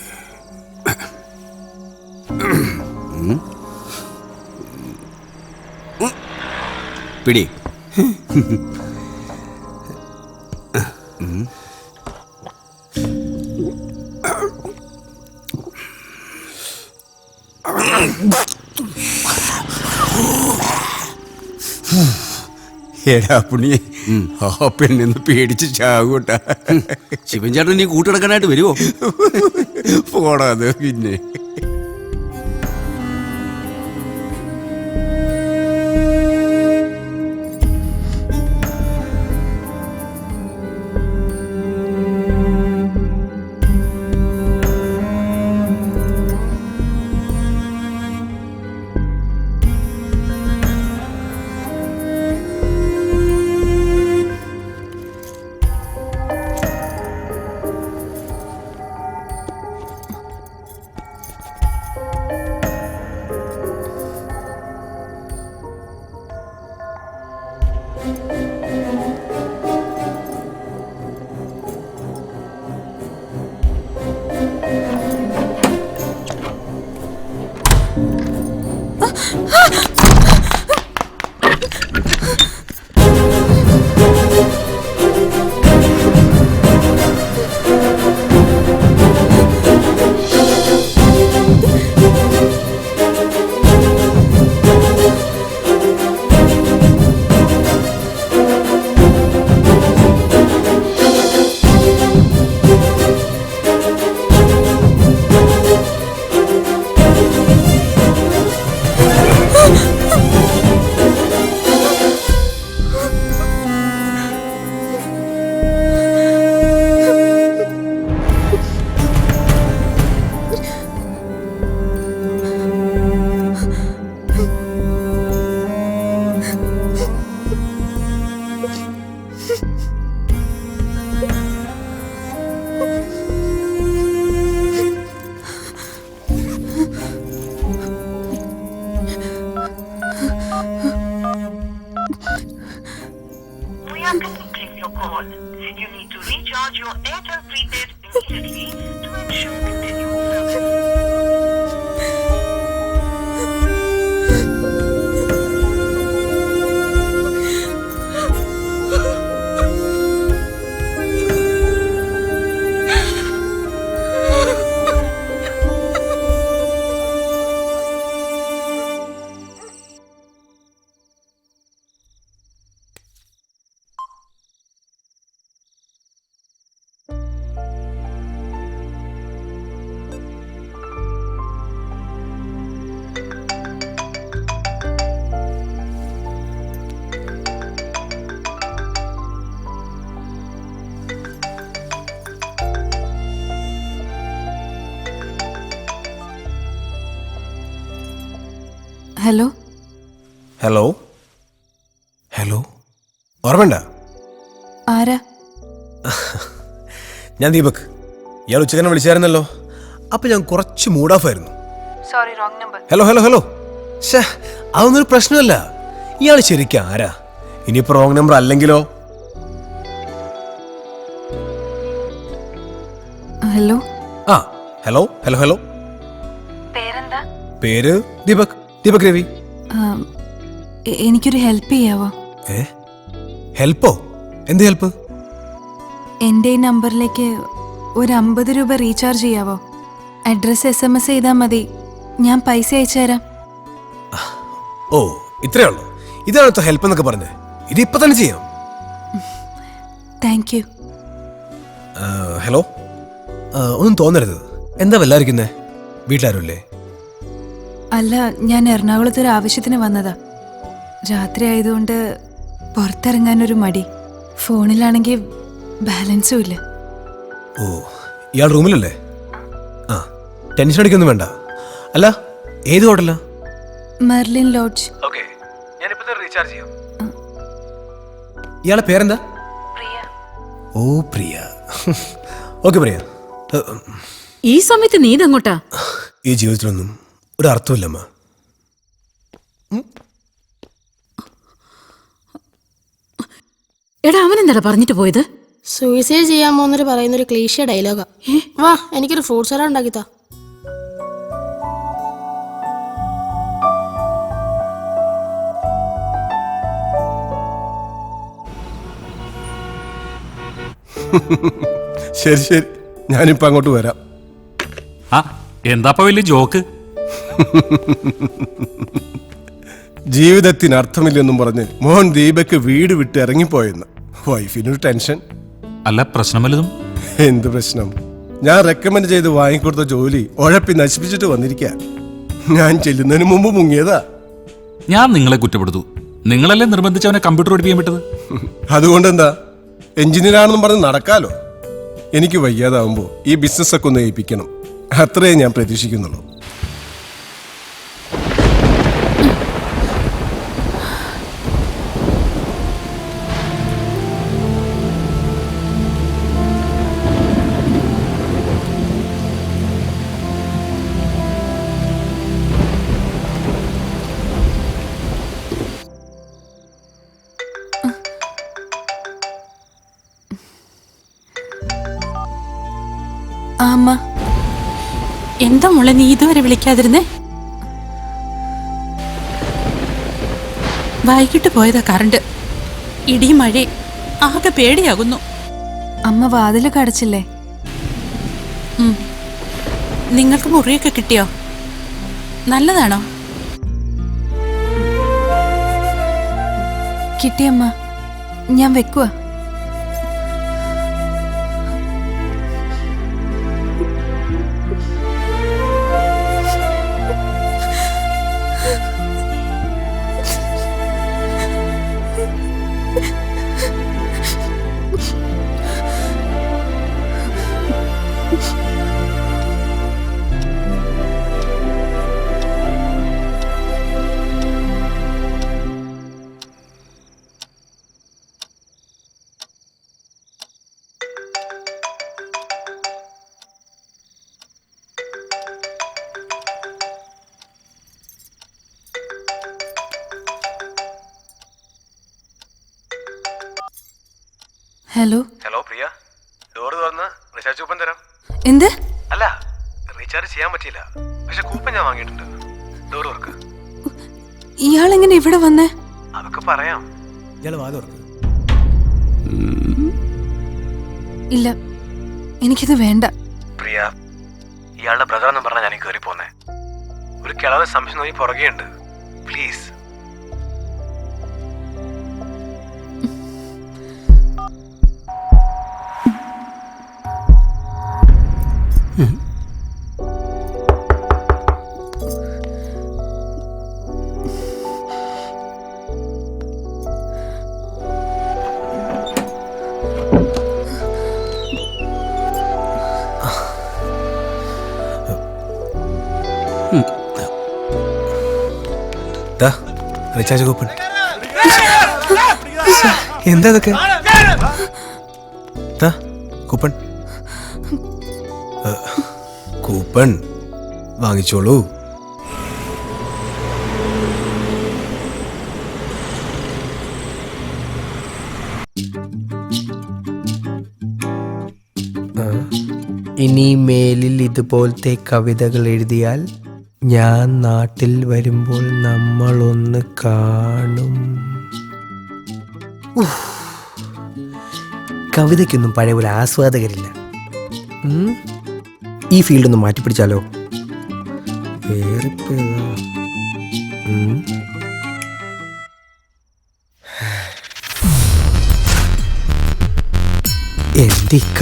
പിടി. എടാ പുണ്യെ, ആ പെണ്ണിന്ന് പേടിച്ച് ചാകൂട്ടാ. ശിവൻ ചേട്ടൻ നീ കൂട്ടിടക്കാനായിട്ട് വരുമോ? പോടാത്. പിന്നെ your Airtel prepaid immediately to ensure continued service. Hello hello hello ഓർമ്മണ്ട? ആരാ? ഞാൻ ദീപക്. ഇയാൾ ഉച്ചക്കനെ വിളിച്ചായിരുന്നല്ലോ. അപ്പൊ ഞാൻ കുറച്ച് മൂഡ് ഓഫ് ആയിരുന്നു. Sorry, wrong number. Hello hello hello. ഷേ, അതൊന്നൊരു പ്രശ്നമല്ല. ഇയാൾ ശരിക്കും ആരാ? ഇനിയിപ്പോ റോങ് നമ്പർ അല്ലെങ്കിലോ? ഹലോ. ആ ഹലോ ഹലോ ഹലോ. പേരെന്താ? പേര് ദീപക്. ദീപക് രവി. എനിക്കൊരു ഹെൽപ്പ് ചെയ്യാവോ? ഹെൽപ്പോ? എന്ത് ഹെൽപ്പ്? എൻ്റെ ഈ നമ്പറിലേക്ക് ഒരു 50 രൂപ റീചാർജ് ചെയ്യാവോ? അഡ്രസ് SMS ചെയ്താൽ മതി, ഞാൻ പൈസ അയച്ചു തരാം. ഓ, ഇത്രേ ഉള്ളൂ. ഇതാണ് ഹെൽപ്പ് എന്നൊക്കെ പറഞ്ഞത്. ഇത് ഇപ്പൊ തന്നെ ചെയ്യാം. Thank you. ഹലോ. ഒന്നും തോന്നരുത്. എന്താ വല്ലാതിരിക്കുന്നേ? വീട്ടിലാരുമില്ലേ? അല്ല, ഞാൻ എറണാകുളത്ത് ഒരു ആവശ്യത്തിന് വന്നതാ. രാത്രി ആയതുകൊണ്ട് പുറത്തിറങ്ങാനൊരു മടി. ഫോണിലാണെങ്കിൽ ബാലൻസും ഇല്ല. ഓ, ഇയാൾ റൂമിലല്ലേ? ആ, ടെൻഷൻ അടിക്കൊന്നും വേണ്ട. അല്ല, ഏത് ഹോട്ടലാ? Merlin lodge. ഓക്കേ, ഞാൻ ഇപ്പോ റീചാർജ് ചെയ്യാം. ഇയാളുടെ പേരെന്താ? പ്രിയ. ഓ, പ്രിയ. ഓക്കെ പ്രിയ. ഈ സമയത്ത് നീ ഇതെങ്ങോട്ടാ? ഈ ജീവിതത്തിലൊന്നും ഒരു അർത്ഥമില്ലമ്മ. എടാ, അവനെന്താടാ പറഞ്ഞിട്ട് പോയത്? സൂയിസൈഡ് ചെയ്യാൻ പോകുന്നൊരു പറയുന്നൊരു ക്ലീശ ഡയലോഗാ. വാ, എനിക്കൊരു ഫ്രൂട്ട് സലാഡ് ഉണ്ടാക്കിത്താ. ശരി ശരി, ഞാനിപ്പോ അങ്ങോട്ട് വരാം. ആ, എന്താപ്പ വലിയ ജോക്ക്? ജീവിതത്തിന് അർത്ഥമില്ലെന്നും പറഞ്ഞ് മോഹൻ ദീപക്ക് വീട് വിട്ട് ഇറങ്ങിപ്പോയെന്ന്. വൈഫിനൊരു ടെൻഷൻ. അല്ല, പ്രശ്നം വല്ലതും? എന്ത് പ്രശ്നം? ഞാൻ റെക്കമെൻഡ് ചെയ്ത് വാങ്ങിക്കൊടുത്ത ജോലി ഉഴപ്പി നശിപ്പിച്ചിട്ട് വന്നിരിക്ക. ഞാൻ ചെല്ലുന്നതിന് മുമ്പ് മുങ്ങിയതാ. ഞാൻ നിങ്ങളെ കുറ്റപ്പെടുത്തു. നിങ്ങളല്ലേ നിർബന്ധിച്ചവനെ കമ്പ്യൂട്ടർ പഠിപ്പിക്കാൻ വിട്ടത്? അതുകൊണ്ടെന്താ, എഞ്ചിനീയർ ആണെന്നും പറഞ്ഞ് നടക്കാലോ. എനിക്ക് വയ്യാതാവുമ്പോ ഈ ബിസിനസ് ഒക്കെ ഒന്ന് ഏൽപ്പിക്കണം. അത്രേ ഞാൻ പ്രതീക്ഷിക്കുന്നുള്ളൂ. അമ്മ, എന്താ മോളെ നീ ഇതുവരെ വിളിക്കാതിരുന്നേ? വൈകിട്ട് പോയതാ കറണ്ട്. ഇടിയും മഴയും ആകെ പേടിയാകുന്നു. അമ്മ വാതില് കടച്ചില്ലേ? നിങ്ങൾക്ക് മുറിയൊക്കെ കിട്ടിയോ? നല്ലതാണോ? കിട്ടിയമ്മ, ഞാൻ വെക്കുവാ. ഹലോ. ഹലോ പ്രിയ, ഡോർ റീചാർജ് കൂപ്പൺ തരാം. എന്ത്? അല്ല, റീചാർജ് ചെയ്യാൻ പറ്റിയില്ല, പക്ഷെ കൂപ്പൺ ഞാൻ വാങ്ങിയിട്ടുണ്ട്. ഡോർ തുറക്ക്. ഇയാളെങ്ങനെ ഇവിടെ വന്നേ? അതൊക്കെ പറയാം. ഇയാൾ വാ തുറക്ക്. ഇല്ല, എനിക്കിത് വേണ്ട. പ്രിയ, ഇയാളുടെ ബ്രദർ എന്ന് പറഞ്ഞാൽ ഞാൻ കയറി പോന്നേ. ഒരു കിളവ് സംശയം നോക്കി പുറകെ ഉണ്ട്. പ്ലീസ്. Recharge coupon. എന്താ ഇതൊക്കെ? കൂപ്പൺ കൂപ്പൺ വാങ്ങിച്ചോളൂ. ഇനി മേലിൽ ഇതുപോലത്തെ കവിതകൾ എഴുതിയാൽ ഞാൻ നാട്ടിൽ വരുമ്പോൾ നമ്മളൊന്ന് കാണും. കവിതയ്ക്കൊന്നും പഴയ പോലെ ആസ്വാദകരില്ല. ഈ ഫീൽഡൊന്ന് മാറ്റിപ്പിടിച്ചാലോ? എന്തിക്ക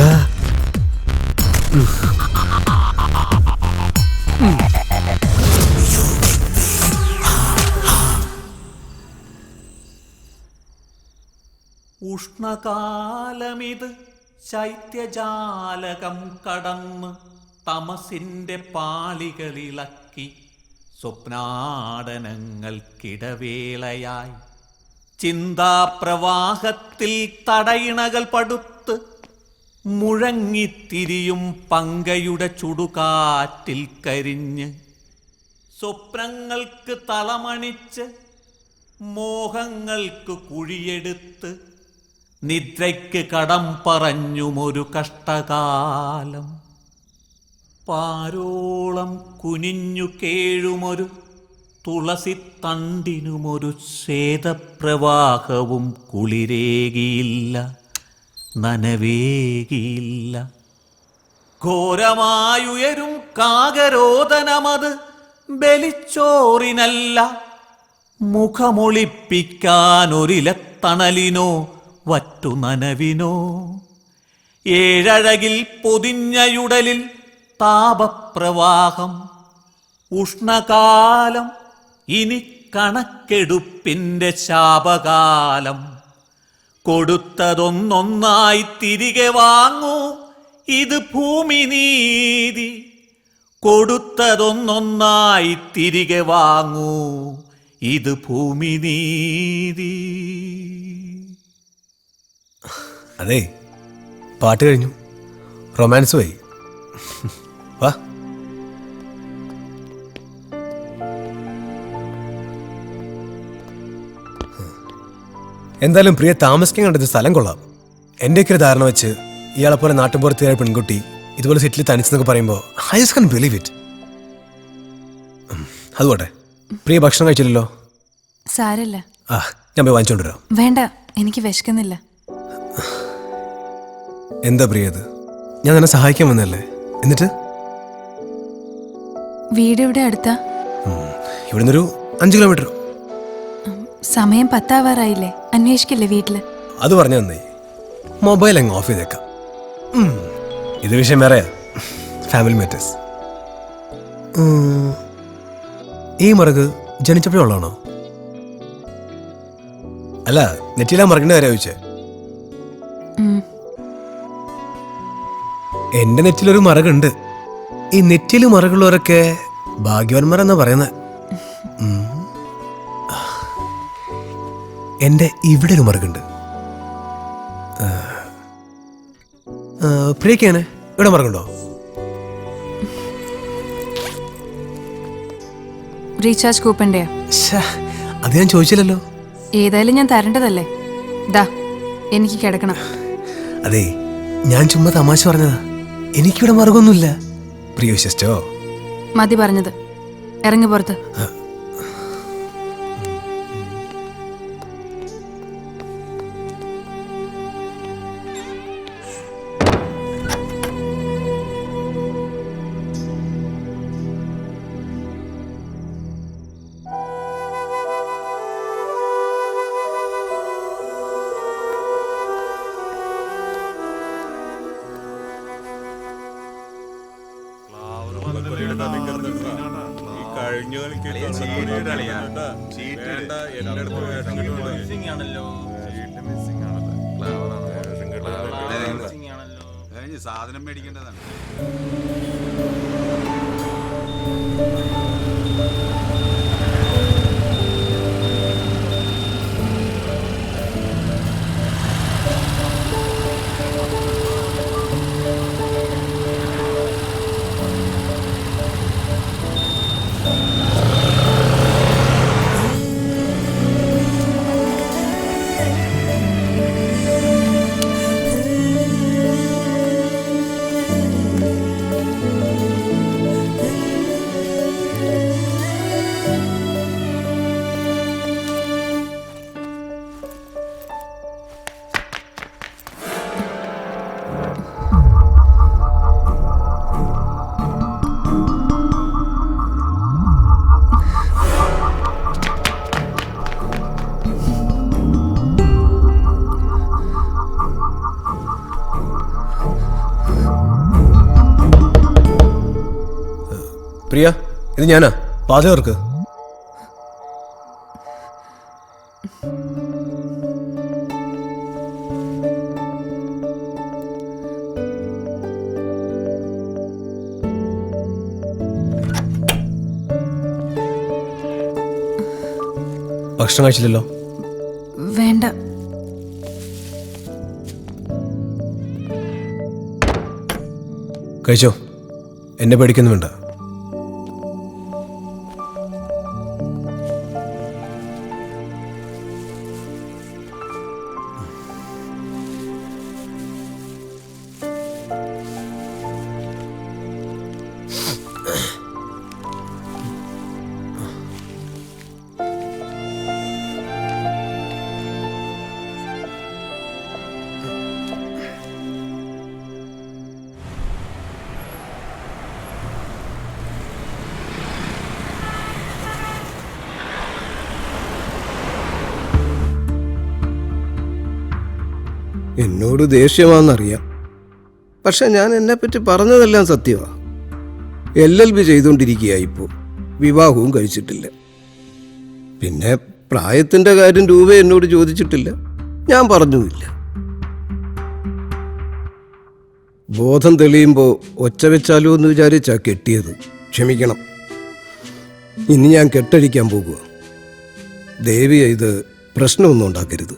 ഉഷ്ണകാലമിത് ശൈത്യജാലകം കടന്ന് തമസിൻ്റെ പാളികളിളക്കി സ്വപ്നാടനങ്ങൾക്കിടവേളയായി ചിന്താപ്രവാഹത്തിൽ തടയിണകൾ പടുത്ത് മുഴങ്ങിത്തിരിയും പങ്കയുടെ ചുടുകാറ്റിൽ കരിഞ്ഞ് സ്വപ്നങ്ങൾക്ക് തളമണിച്ച് മോഹങ്ങൾക്ക് കുഴിയെടുത്ത് നിദ്രയ്ക്ക് കടം പറഞ്ഞുമൊരു കഷ്ടകാലം പാരോളം കുനിഞ്ഞു കേഴുമൊരു തുളസിത്തണ്ടിനുമൊരു ശ്വേതപ്രവാഹവും കുളിരേകിയില്ല, നനവേകിയില്ല. ഘോരമായുയരും കാകരോദനമത് ബലിച്ചോറിനല്ല, മുഖമൊളിപ്പിക്കാനൊരിലത്തണലിനോ വറ്റു നനവിനോ. ഏഴഴകിൽ പൊതിഞ്ഞയുടലിൽ താപപ്രവാഹം ഉഷ്ണകാലം ഇനി കണക്കെടുപ്പിൻ്റെ ശാപകാലം. കൊടുത്തതൊന്നൊന്നായി തിരികെ വാങ്ങൂ, ഇത് ഭൂമി നീതി. കൊടുത്തതൊന്നൊന്നായി തിരികെ വാങ്ങൂ, ഇത് ഭൂമി നീതി. അതെ, പാട്ട് കഴിഞ്ഞു, റൊമാൻസ് പോയി. വാ. എന്തായാലും പ്രിയ താമസിക്കാൻ കണ്ടത് സ്ഥലം കൊള്ളാം. എന്റെയൊക്കെ ഒരു ധാരണ വെച്ച് ഇയാളെപ്പോലെ നാട്ടുപുറത്തുകാരായ പെൺകുട്ടി ഇതുപോലെ സിറ്റിൽ തനിച്ചെന്നൊക്കെ പറയുമ്പോൾ I just can believe it. അതുപോട്ടെ, പ്രിയ ഭക്ഷണം കഴിച്ചില്ലല്ലോ. സാരല്ല, ഞാൻ പോയി വാങ്ങിച്ചോണ്ടിരാം. വേണ്ട, എനിക്ക് വിശക്കുന്നില്ല. എന്താ പ്രിയത്, ഞാൻ നിന്നെ സഹായിക്കാൻ വന്നല്ലേ. എന്നിട്ട് വീട് ഇവിടെ അടുത്താ? ഇവിടുന്നൊരു 5 കിലോമീറ്റർ. സമയം 10 ആവാറായില്ലേ? അന്വേഷിക്കില്ലേ വീട്ടില്? അത് പറഞ്ഞു തന്നേ. മൊബൈൽ അങ്ങ് ഓഫ് ചെയ്തേക്കാം. ഇത് വിഷയം വേറെയാ, ഫാമിലി മാറ്റേഴ്സ്. ഈ മറുക് ജനിച്ചപ്പോഴുള്ളതാണോ? അല്ല, നെറ്റിയിലാ മറുകിന്റെ കാര്യം ചോദിച്ചേ. എന്റെ നെറ്റിലൊരു മറകുണ്ട്. ഈ നെറ്റിയിൽ മറകുള്ളവരൊക്കെ ഭാഗ്യവാന്മാരെന്നാ പറയുന്നത്. എന്റെ ഇവിടെ ഒരു മറകുണ്ട്. പ്രിയക്കാണ് ഇവിടെ മറകുണ്ടോ? റീചാർജ് കൂപ്പണിന്റെയാ? അത് ഞാൻ ചോദിച്ചില്ലല്ലോ. ഏതായാലും ഞാൻ തരേണ്ടതല്ലേ. ദാ, എനിക്ക് കിടക്കണം. അതെ, ഞാൻ ചുമ്മാ തമാശ പറഞ്ഞതാ. എനിക്കിവിടെ മാർഗമൊന്നുമില്ല. പ്രിയ വിശ്വസിച്ചോ? മതി പറഞ്ഞത്, ഇറങ്ങി പുറത്ത്. സാധനം മേടിക്കേണ്ടതാണ്. പ്രിയ, ഇത് ഞാനാ. പാചകർക്ക് ഭക്ഷണം കഴിച്ചില്ലല്ലോ? വേണ്ട. കഴിച്ചോ, എന്നെ പേടിക്കൊന്നും വേണ്ട. എന്നോട് ദേഷ്യമാണെന്നറിയാം, പക്ഷെ ഞാൻ എന്നെപ്പറ്റി പറഞ്ഞതെല്ലാം സത്യമാണ്. LLB ചെയ്തുകൊണ്ടിരിക്കുക, ഇപ്പോൾ വിവാഹവും കഴിച്ചിട്ടില്ല. പിന്നെ പ്രായത്തിൻ്റെ കാര്യം രൂപ എന്നോട് ചോദിച്ചിട്ടില്ല, ഞാൻ പറഞ്ഞുമില്ല. ബോധം തെളിയുമ്പോൾ ഒച്ച വെച്ചാലോ എന്ന് വിചാരിച്ചാ കെട്ടിയത്. ക്ഷമിക്കണം, ഇനി ഞാൻ കെട്ടഴിക്കാൻ പോകുക. ദേവി ഇത് പ്രശ്നമൊന്നും ഉണ്ടാക്കരുത്.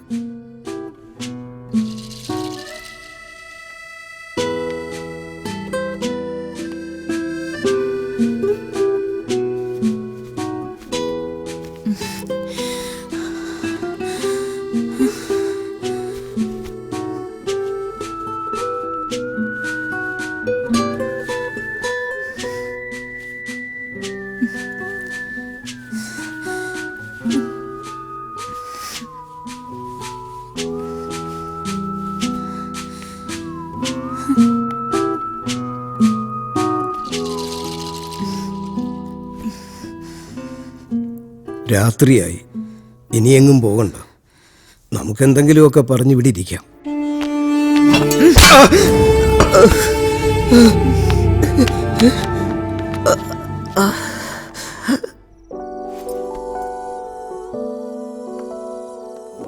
രാത്രിയായി, ഇനിയെങ്ങും പോകണ്ട. നമുക്കെന്തെങ്കിലുമൊക്കെ പറഞ്ഞു ഇവിടെ ഇരിക്കാം.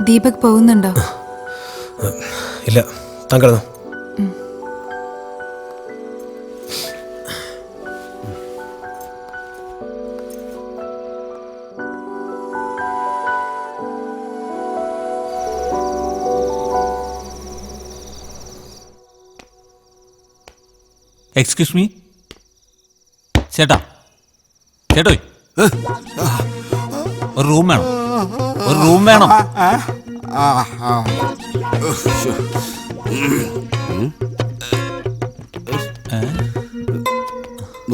ദീപക് പോകുന്നുണ്ടോ? ഇല്ല, താൻ കിടന്നോ. എക്സ്ക്യൂസ് മീ ചേട്ടാ, ചേട്ടോ ഒരു റൂം വേണം, ഒരു റൂം വേണം.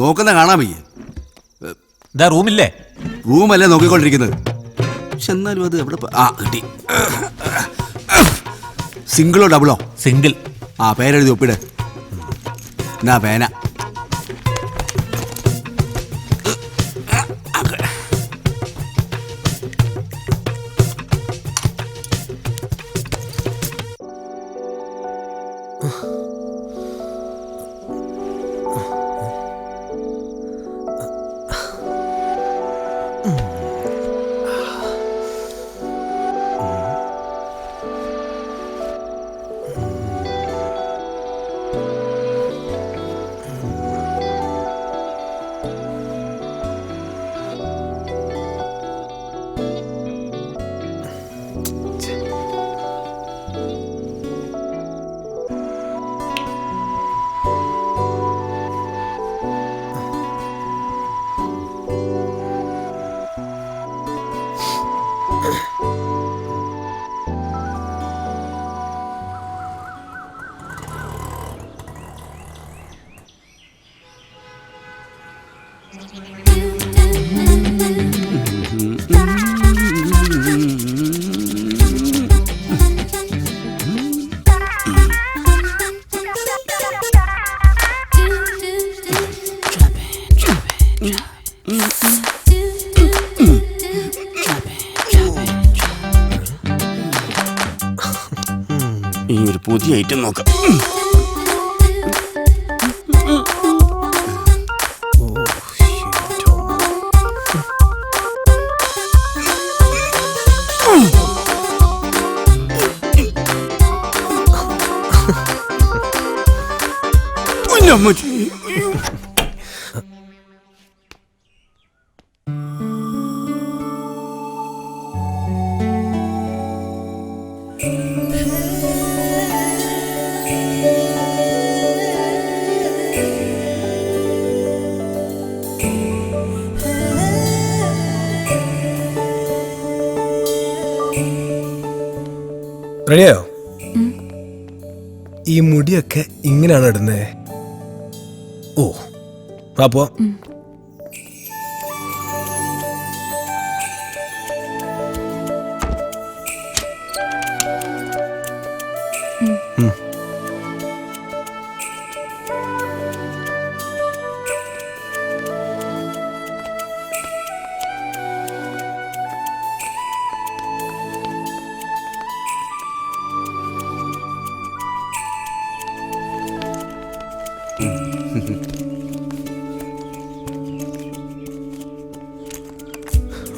നോക്കുന്ന കാണാൻ വയ്യ. ഇതാ റൂമില്ലേ? റൂമല്ലേ നോക്കിക്കൊണ്ടിരിക്കുന്നത്. പക്ഷെ എന്നാലും അത് എവിടെ കിട്ടി. സിംഗിളോ ഡബിളോ? സിംഗിൾ. പേരെഴുതി ഒപ്പിട്. എന്നാ പേന. ഈ ഒരു പുതിയ ഐറ്റം നോക്കാം. റെഡിയായോ? ഈ മുടിയൊക്കെ ഇങ്ങനെയാണ് ഇടുന്നേ. ഓ അപ്പോ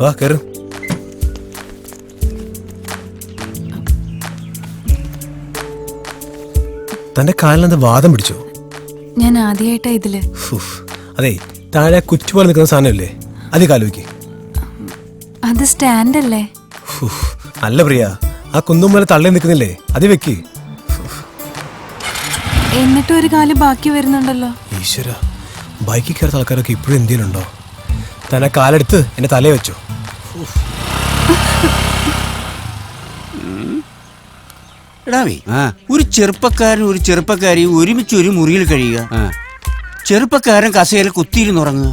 വാ കയറ്. തന്റെ കാലിനെന്താ വാദം പിടിച്ചോ? ഞാൻ ആദ്യമായിട്ടാ ഇതില്. അതെ, താഴെ കുച്ചു പോലെ നിൽക്കുന്ന സാധനമല്ലേ, അത് കാലുവയ്ക്ക്. അത് സ്റ്റാൻഡ് അല്ലേ? അല്ല പ്രിയ, ആ കുന്തും പോലെ തള്ളി നിൽക്കുന്നില്ലേ, അത് വെക്ക്. എന്നിട്ടും ഒരു കാല് ബാക്കി വരുന്നുണ്ടല്ലോ. ഈശ്വര, ബൈക്കിൽ കയറുന്ന ആൾക്കാരൊക്കെ ഇപ്പോഴും എന്തെങ്കിലും ഉണ്ടോ? തന്നെ കാലെടുത്ത് എന്റെ തലയെ വെച്ചോ. എടാവേ, ഒരു ചെറുപ്പക്കാരനും ഒരു ചെറുപ്പക്കാരിയും ഒരുമിച്ച് ഒരു മുറിയിൽ കഴിയുക. ചെറുപ്പക്കാരൻ കസേരയിൽ കുത്തിയിരുന്നുറങ്ങുക,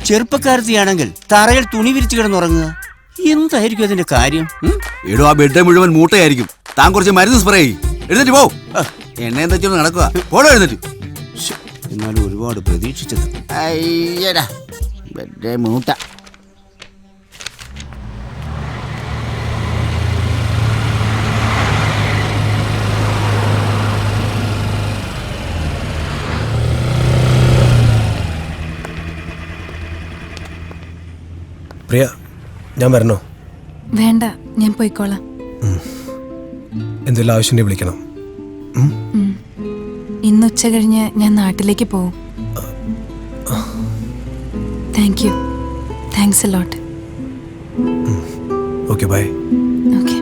ചെറുപ്പക്കാരത്തിയാണെങ്കിൽ തറയിൽ തുണി വിരിച്ചു കിടന്നുറങ്ങുക. എന്തായിരിക്കും അതിന്റെ കാര്യം? എടോ, ആ ബെഡ് മുഴുവൻ മൂട്ടയായിരിക്കും. താൻ കുറച്ച് മരുന്ന് സ്പ്രേ ചെയ്യും. എഴുന്നേറ്റ് പോ. എണ്ണ എന്താ നടക്കുക? പോടോ എഴുന്നേറ്റ്. എന്നാലും ഒരുപാട് പ്രതീക്ഷിച്ചത്. അയ്യടാ, ബെഡ് മൂട്ട. പ്രിയ, ഞാൻ വരണോ? വേണ്ട, ഞാൻ പോയിക്കോളാം. എന്തെല്ലാം ആവശ്യം വിളിക്കണം. ഇന്ന് ഉച്ച കഴിഞ്ഞ് ഞാൻ നാട്ടിലേക്ക് പോവും. Thank you. Thanks a lot. Okay, bye. Okay.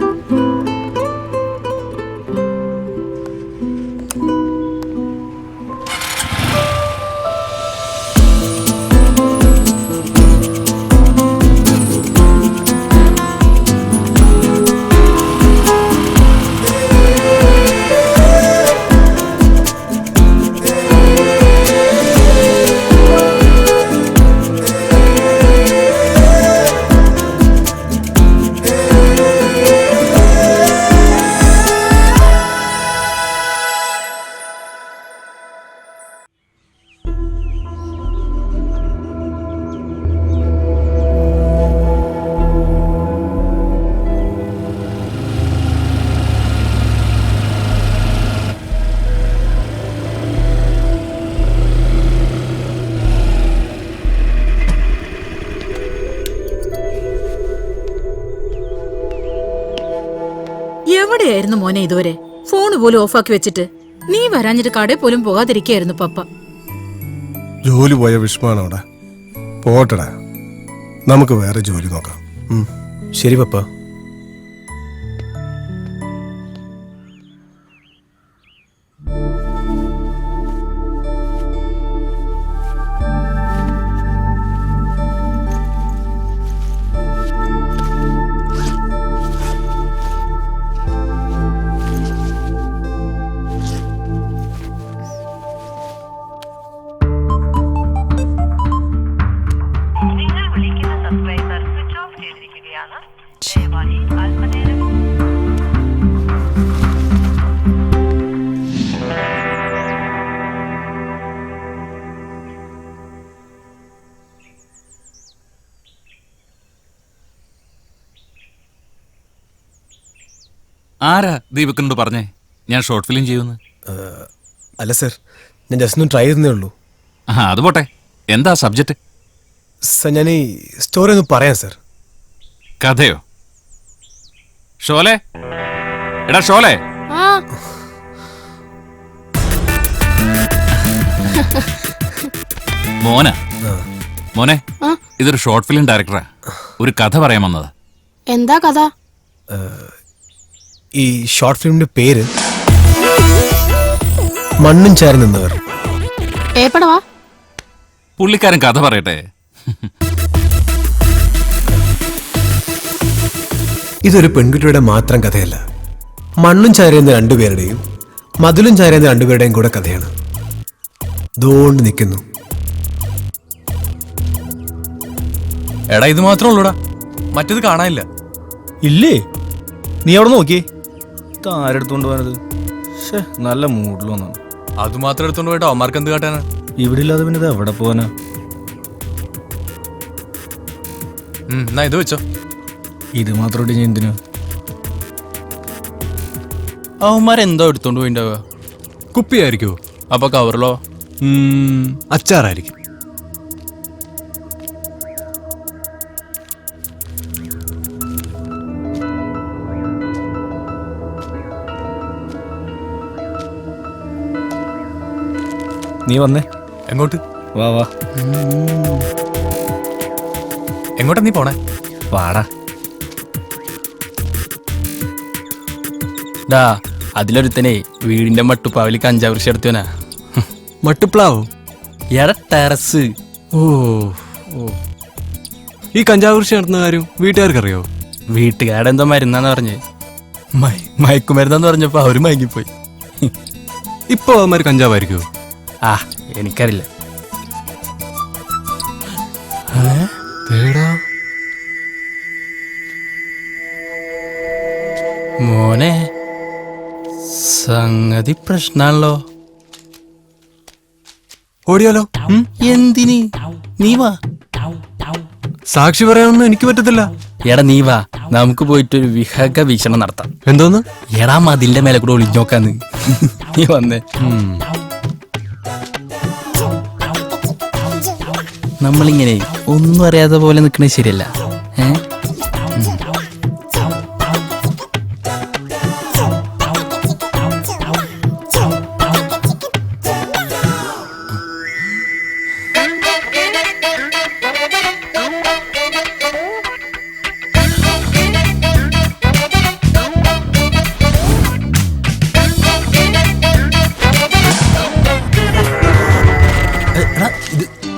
എവിടെയായിരുന്നു മോനെ ഇതുവരെ? ഫോൺ പോലും ഓഫാക്കി വെച്ചിട്ട് നീ വരാഞ്ഞിട്ട് കടയിൽ പോലും പോകാതിരിക്കായിരുന്നു പപ്പ. ജോലി പോയ വിഷമാണ് അവിടെ. പോട്ടടാ, നമുക്ക് വേറെ ജോലി നോക്കാം. ശരി പപ്പ. ആരാ ദീപക്കിനോട് പറഞ്ഞേ ഞാൻ ഷോർട്ട് ഫിലിം ചെയ്യുമെന്ന്? അല്ല സർ, ഞാൻ ജസ്റ്റ് ഒന്ന് ട്രൈ ചെയ്തേ ഉള്ളൂ. അത് പോട്ടെ, എന്താ സബ്ജക്റ്റ്? സർ, ഞാൻ ഈ സ്റ്റോറി ഒന്ന് പറയാം സർ. കഥയോ? ഷോലെ, എടാ ഷോലെ. മോനെ, ഇതൊരു ഷോർട്ട് ഫിലിം ഡയറക്ടറാ. ഒരു കഥ പറയാൻ വന്നതാ. എന്താ കഥ? ഈ ഷോർട്ട് ഫിലിമിന്റെ പേര് മണ്ണും ചാരി നിന്നവർ. ഏപ്പടവാ പുള്ളിക്കാരൻ കഥ പറയട്ടെ. ഇതൊരു പെൺകുട്ടിയുടെ മാത്രം കഥയല്ല, മണ്ണും ചാരിയുന്ന രണ്ടുപേരുടെയും മതിലും ചാരിയുന്ന രണ്ടുപേരുടെയും കൂടെ കഥയാണ്. ദോണ്ട് നിൽക്കുന്നു. എടാ ഇത് മാത്രമേ ഉള്ളൂടാ, മറ്റേത് കാണാനില്ല. ഇല്ലേ? നീ അവിടെ നോക്കിയേ. ആരെടുത്തോണ്ട് പോയത്? നല്ല മൂഡിൽ വന്നാണ്. അത് മാത്രം എടുത്തോണ്ട് പോയിട്ട് അവന്മാർക്ക് എന്ത് കാട്ടാനാ? ഇവിടെ ഇല്ലാതെ പിന്നെ ഇത് എവിടെ പോവാനാ? എന്നാ ഇത് വെച്ചോ. ഇത് മാത്രം ഇട്ട് എന്തിനാ? അവന്മാരെന്തോ എടുത്തോണ്ട് പോയിണ്ടാവുക. കുപ്പിയായിരിക്കുമോ? അപ്പൊ കവറിലോ? അച്ചാറായിരിക്കും. നീ വന്നേ. എങ്ങോട്ട്? വാ വാ. എങ്ങോട്ടാ നീ പോണേ? വാടാ. ഡാ, അതിലൊരുത്തനെ വീടിന്റെ മട്ടുപ്പാവിൽ കഞ്ചാവ് കൃഷി നടത്തിയവനാ. മട്ടുപ്ലാവോ? എടാ ടെറസ്. ഓ ഓ. ഈ കഞ്ചാവ് കൃഷി നടത്തുന്ന കാര്യം വീട്ടുകാർക്ക് അറിയോ? വീട്ടുകാരെന്തോ മരുന്നാന്ന് പറഞ്ഞേ. മയക്കുമരുന്നാന്ന് പറഞ്ഞപ്പോ അവര് മയങ്ങിപ്പോയി. ഇപ്പൊ അവന്മാര് കഞ്ചാവായിരിക്കുമോ? ആ, എനിക്കറിയില്ല. മോനെ, സംഗതി പ്രശ്നാണല്ലോ. ഓടിയാലോ? എന്തിന്? നീ വാ. സാക്ഷി പറയാനൊന്നും എനിക്ക് പറ്റത്തില്ല. എടാ നീ വാ, നമുക്ക് പോയിട്ടൊരു വിഹക വീക്ഷണം നടത്താം. എന്തോന്ന്? എടാ മതിലിന്റെ മേലെ കൂടെ ഒളിഞ്ഞു നോക്കാന്ന്. നീ വന്നേ. നമ്മളിങ്ങനെ ഒന്നും അറിയാത്ത പോലെ നിൽക്കണത് ശരിയല്ല.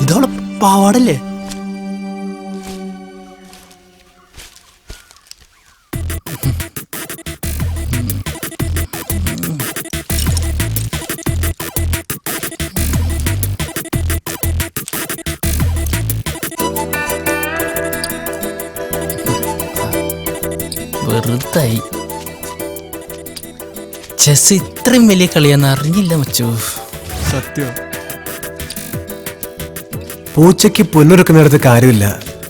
ഇതോടെ പാവാടല്ലേ? വെറുതായി. ചെസ് ഇത്രയും വലിയ കളിയാന്ന് അറിഞ്ഞില്ല മച്ചു. സത്യം. പൂച്ചയ്ക്ക് പൊന്നൊരുക്കുന്നിടത്ത് കാര്യമില്ല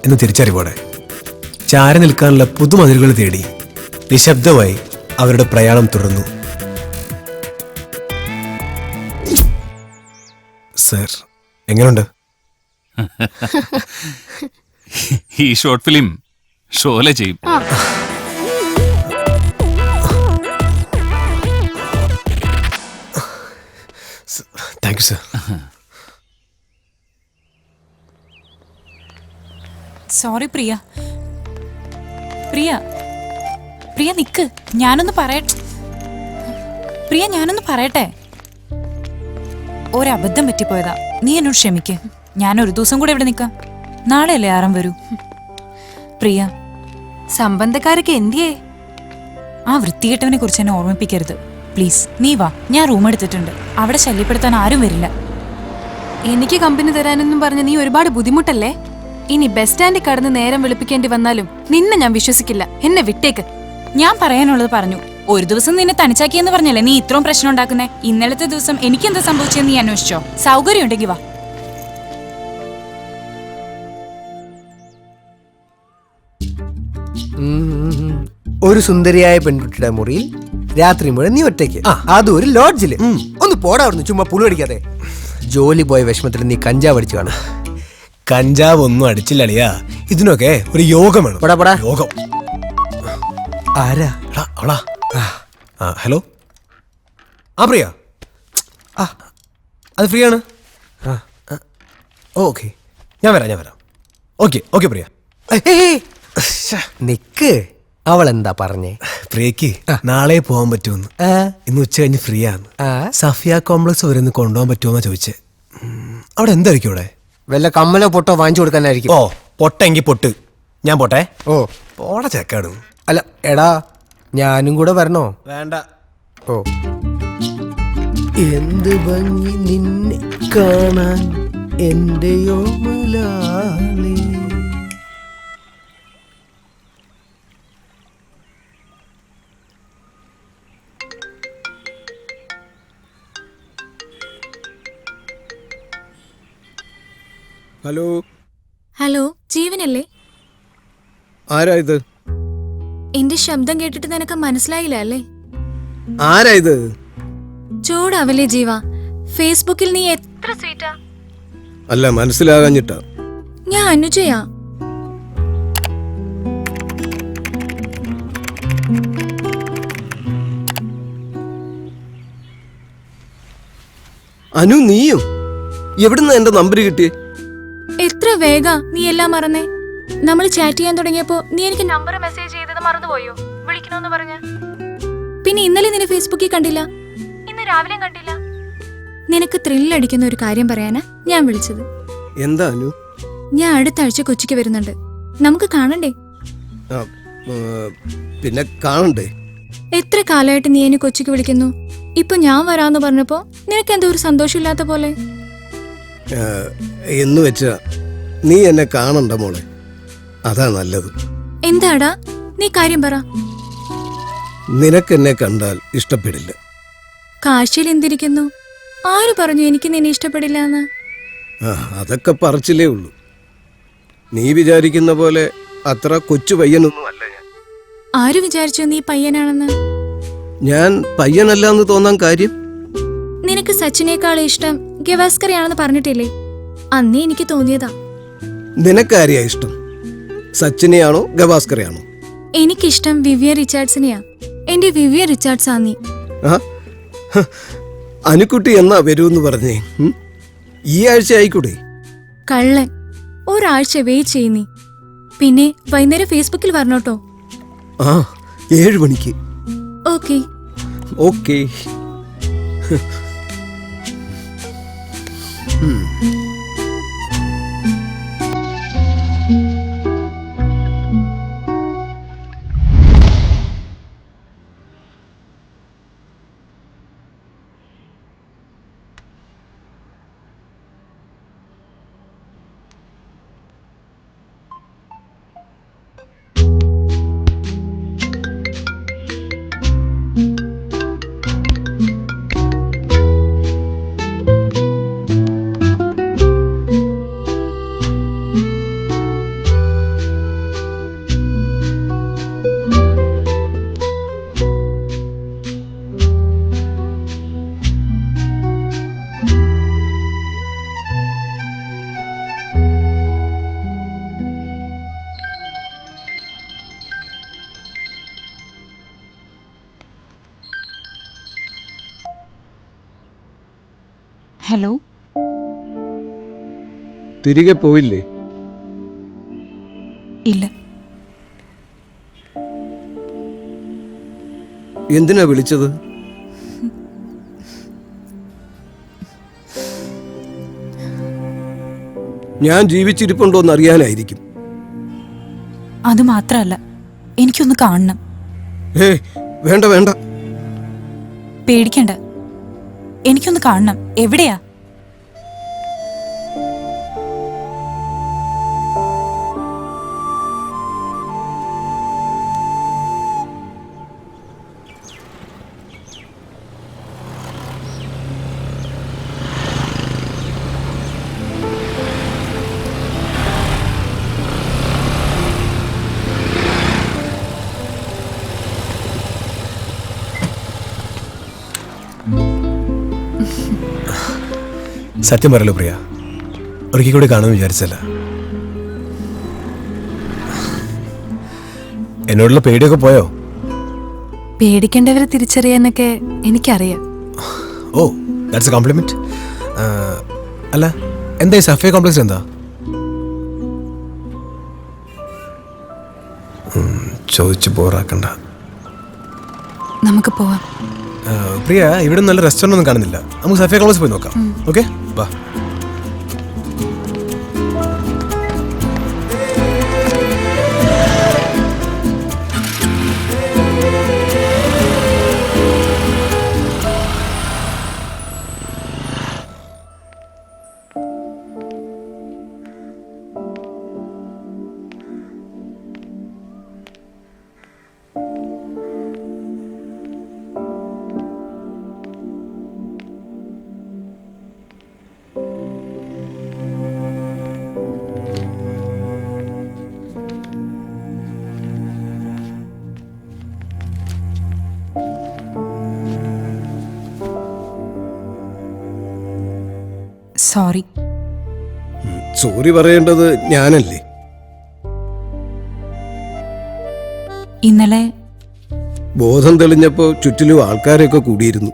എന്ന് തിരിച്ചറിവോടെ ചാരി നിൽക്കാനുള്ള പുതുമതിലുകൾ തേടി നിശബ്ദമായി അവരുടെ പ്രയാണം തുടർന്നു. സർ, എങ്ങനെയുണ്ട്? ഈ ഷോർട്ട് ഫിലിം ഷോലെ ചെയ്യും. Thank you sir. സോറി പ്രിയ. പ്രിയ പ്രിയ നിക്ക്, ഞാനൊന്ന് പറയട്ടെ. പ്രിയ ഞാനൊന്ന് പറയട്ടെ. ഒരബദ്ധം പറ്റിപ്പോയതാ, നീ എന്നോട് ക്ഷമിക്ക്. ഞാൻ ഒരു ദിവസം കൂടെ ഇവിടെ നിൽക്കാം. നാളെയല്ലേ ആറാം വരൂ. പ്രിയ, സംബന്ധക്കാരൊക്കെ എന്തിയേ? ആ വൃത്തികെട്ടവനെ കുറിച്ച് എന്നെ ഓർമ്മിപ്പിക്കരുത് പ്ലീസ്. നീ വാ, ഞാൻ റൂം എടുത്തിട്ടുണ്ട്. അവിടെ ശല്യപ്പെടുത്താൻ ആരും വരില്ല. എനിക്ക് കമ്പനി തരാനെന്നും പറഞ്ഞ് നീ ഒരുപാട് ബുദ്ധിമുട്ടല്ലേ? ഇനി ബസ് സ്റ്റാൻഡിൽ കടന്ന് നേരം വെളുപ്പിക്കേണ്ടി വന്നാലും നിന്നെ ഞാൻ വിശ്വസിക്കില്ല. എന്നെ വിട്ടേക്ക്. ഞാൻ പറയാനുള്ളത് പറഞ്ഞു. ഒരു ദിവസം നിന്നെ തനിച്ചാക്കിയെന്ന് പറഞ്ഞല്ലേ നീ ഇത്രയും പ്രശ്നം ഉണ്ടാക്കുന്നേ. ഇന്നലത്തെ ദിവസം എനിക്ക് എന്താ സംഭവിച്ചെന്ന് നീ അന്വേഷിച്ചോ? സൗകര്യം ഉണ്ടെങ്കിൽ വാ. ഒരു സുന്ദരിയായ പെൺകുട്ടിയുടെ മുറിയിൽ രാത്രി മുഴുവൻ നീ ഒറ്റയ്ക്ക്, അതും ഒരു ലോഡ്ജില്. ഒന്ന് പോടാ അവിടുന്ന്, ചുമ്മാ പുളി അടിക്കാതെ. ജോലി പോയ വിഷമത്തിൽ നീ കഞ്ചാവ് അടിച്ചു കാണും. കഞ്ചാവ് ഒന്നും അടിച്ചില്ല അളിയാ. ഇതിനൊക്കെ ഒരു യോഗം വേണം. യോഗം. ആരാ? അവളാ. ഹലോ. ആ പ്രിയ, അത് ഫ്രീ ആണ്. ഓക്കെ, ഞാൻ വരാം. ഓക്കെ പ്രിയ. നിക്ക്, അവൾ എന്താ പറഞ്ഞേ? പ്രിയക്ക് നാളെ പോകാൻ പറ്റുമെന്ന്. ഇന്ന് ഉച്ച കഴിഞ്ഞ് ഫ്രീ ആണ്. സഫിയ കോംപ്ലക്സ് വരെ ഒന്ന് കൊണ്ടുപോകാൻ പറ്റുമോ ചോദിച്ചേ. അവിടെ എന്തായിരിക്കും അവിടെ? വല്ല കമ്മലോ പൊട്ടോ വാങ്ങിച്ചു കൊടുക്കാനായിരിക്കും. ഓ, പൊട്ടെങ്കി പൊട്ട്. ഞാൻ പോട്ടെ. ഓ, പോടെ ചെക്കാടും. അല്ല എടാ, ഞാനും കൂടെ വരണോ? വേണ്ട. ഓ, എന്ത് ഭംഗി നിന്നെ കാണാൻ എന്റെയോ മലാളി. ഹലോ. ഹലോ, ജീവനല്ലേ? ആരാ ഇത്? എന്റെ ശബ്ദം കേട്ടിട്ട് നിനക്ക് മനസ്സിലായില്ല അല്ലേ? ആരാ ഇത്? ചൂടാവല്ലേ ജീവ, ഫേസ്ബുക്കിൽ നീ എത്ര സ്വീറ്റാ. അല്ല, മനസ്സിലാകാഞ്ഞിട്ടാ. ഞാൻ അനുജയാ. അനു, നീയും എവിടുന്ന എന്റെ നമ്പർ കിട്ടിയേ? എത്ര വേഗ നീ എല്ലാം മറന്നേ. നമ്മൾ ചാറ്റ് ചെയ്യാൻ തുടങ്ങിയപ്പോ നീ എനിക്ക് നമ്പർ മെസ്സേജ് ചെയ്തത് മറന്നുപോയോ? വിളിക്കണോന്ന് പറഞ്ഞ. പിന്നെ ഇന്നലെ നിന്നെ ഫേസ്ബുക്കിൽ കണ്ടില്ല, ഇന്ന് രാവിലെയും കണ്ടില്ല. നിനക്ക് ത്രില്ലടിക്കുന്ന ഒരു കാര്യം പറയാനാ ഞാൻ വിളിച്ചത്. എന്താ അനു? ഞാൻ അടുത്ത ആഴ്ച കൊച്ചിക്ക് വരുന്നുണ്ട്. നമുക്ക് കാണണ്ടേ? പിന്നെ കാണണ്ടേ? എത്ര കാലമായിട്ട് നീ എന്നെ കൊച്ചിക്ക് വിളിക്കുന്നു. ഇപ്പൊ ഞാൻ വരാന്ന് പറഞ്ഞപ്പോ നിനക്ക് എന്തോ ഒരു സന്തോഷമില്ലാത്ത പോലെ. എന്ന് വെച്ചാ നീ എന്നെ കാണണ്ട മോളെ, അതാ നല്ലത്. എന്താടാ, നീ കാര്യം പറ. നിനക്കെന്നെ കണ്ടാൽ ഇഷ്ടപ്പെടില്ല. കാശിയിൽ എന്തിരിക്കുന്നു? ആര് പറഞ്ഞു എനിക്ക് നിന്നെ ഇഷ്ടപ്പെടില്ല എന്ന്? അതൊക്കെ പറച്ചിലേ ഉള്ളൂ. നീ വിചാരിക്കുന്ന പോലെ അത്ര കൊച്ചു പയ്യനൊന്നും അല്ല ഞാൻ. ആര് വിചാരിച്ചു നീ പയ്യനാണെന്ന്? ഞാൻ പയ്യനല്ല എന്ന് തോന്നാൻ കാര്യം? നിനക്ക് സച്ചിനേക്കാളും ഇഷ്ടം ഗവാസ്കറെയാണെന്ന് പറഞ്ഞിട്ടില്ലേ? അന്നേ എനിക്ക് തോന്നിയതാ. നിനക്കാരെയാ ഇഷ്ടം, സച്ചിനെയാണോ ഗവാസ്കറെയാണോ? എനിക്കിഷ്ടം വിവിയൻ റിച്ചാർഡ്സിനെയാ. എന്റെ വിവിയൻ റിച്ചാർഡ്സ് ആ നീ. അനുക്കുട്ടി എന്നാ വരൂന്ന് പറഞ്ഞേ? ഈ ആഴ്ച ആയിക്കൂടെ? കള്ളൻ, ഒരാഴ്ച വെയിറ്റ് ചെയ്യ നീ. പിന്നെ വൈകുന്നേരം ഫേസ്ബുക്കിൽ വരണോട്ടോ. 7 മണിക്ക്. ഓക്കെ. ഓക്കെ. ഹലോ. തിരികെ പോയില്ലേ? ഇല്ല. എന്തിനാ വിളിച്ചത്? ഞാൻ ജീവിച്ചിരിപ്പുണ്ടോ എന്ന് അറിയാനായിരിക്കും. അത് മാത്രമല്ല, എനിക്കൊന്ന് കാണണം. വേണ്ട വേണ്ട, പേടിക്കണ്ട, എനിക്കൊന്ന് കാണണം. എവിടെയാ? സത്യം പറയല്ലോ പ്രിയ, ഒരിക്കൽ കൂടി കാണുമെന്ന് വിചാരിച്ചല്ല. എന്നോടുള്ള പേടിയൊക്കെ പോയോ? പേടിക്കേണ്ടവരെ തിരിച്ചറിയാനൊക്കെ എനിക്കറിയാം. ഓ, ദാറ്റ്സ് എ കോംപ്ലിമെന്റ്. അല്ല, എന്താ ഈ സഫിയ കോംപ്ലക്സ് എന്താ? ചോദിച്ച് ബോറാക്കണ്ട. നമുക്ക് പോവാം. പ്രിയ, ഇവിടെ നല്ല റെസ്റ്റോറൻ്റ് ഒന്നും കാണുന്നില്ല. നമുക്ക് സഫിയ കോംപ്ലക്സ് പോയി നോക്കാം. ഓക്കെ, വാ. സോറി. സോറി പറയേണ്ടത് ഞാനല്ലേ? ഇന്നലെ ബോധം തെളിഞ്ഞപ്പോൾ ചുറ്റിലും ആൾക്കാരൊക്കെ കൂടിയിരുന്നു.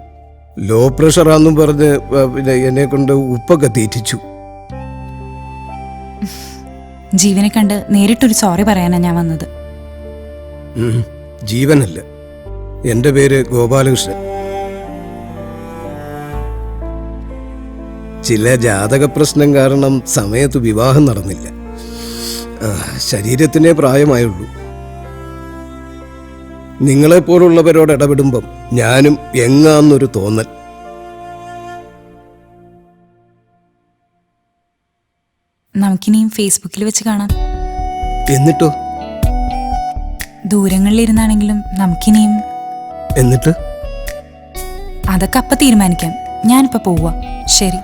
ലോ പ്രഷറാന്നും പറഞ്ഞ് പിന്നെ എന്നെ കൊണ്ട് ഉപ്പൊക്കെ തീറ്റിച്ചു. ജീവനെ കണ്ട് നേരിട്ടൊരു സോറി പറയാനാ ഞാൻ വന്നത്. ജീവനല്ല, എൻ്റെ പേര് ഗോപാലകൃഷ്ണൻ. ചില ജാതക പ്രശ്നം കാരണം സമയത്ത് വിവാഹം നടന്നില്ല. ശരീരത്തിനേ പ്രായമായുള്ളൂ. നിങ്ങളെപ്പോലുള്ളവരോട് ഇടപെടുമ്പം ഞാനും എങ്ങാന്നൊരു തോന്നൽ. നമുക്കിനിയും ഫേസ്ബുക്കിൽ വെച്ച് കാണാം. എന്നിട്ടോ? ദൂരങ്ങളിലിരുന്നാണെങ്കിലും നമുക്കിനിയും. എന്നിട്ട്? അതൊക്കെ അപ്പ തീരുമാനിക്കാം. ഞാനിപ്പോ പോവാ. ശരി.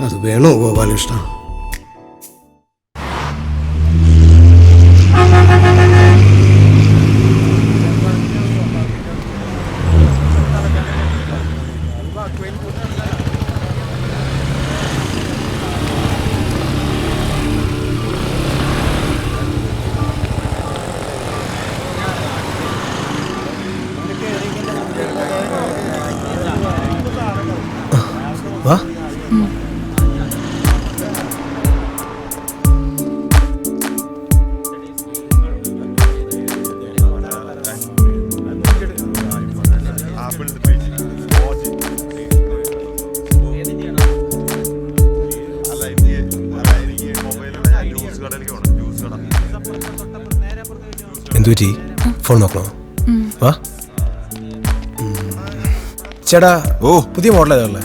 അത് വേണോ ഗോപാലകൃഷ്ണ? വാ. എന്തുപറ്റി? ഫോൺ നോക്കണോ? വാ. ചേട്ടാ, പുതിയ മോഡൽ ഏതാ?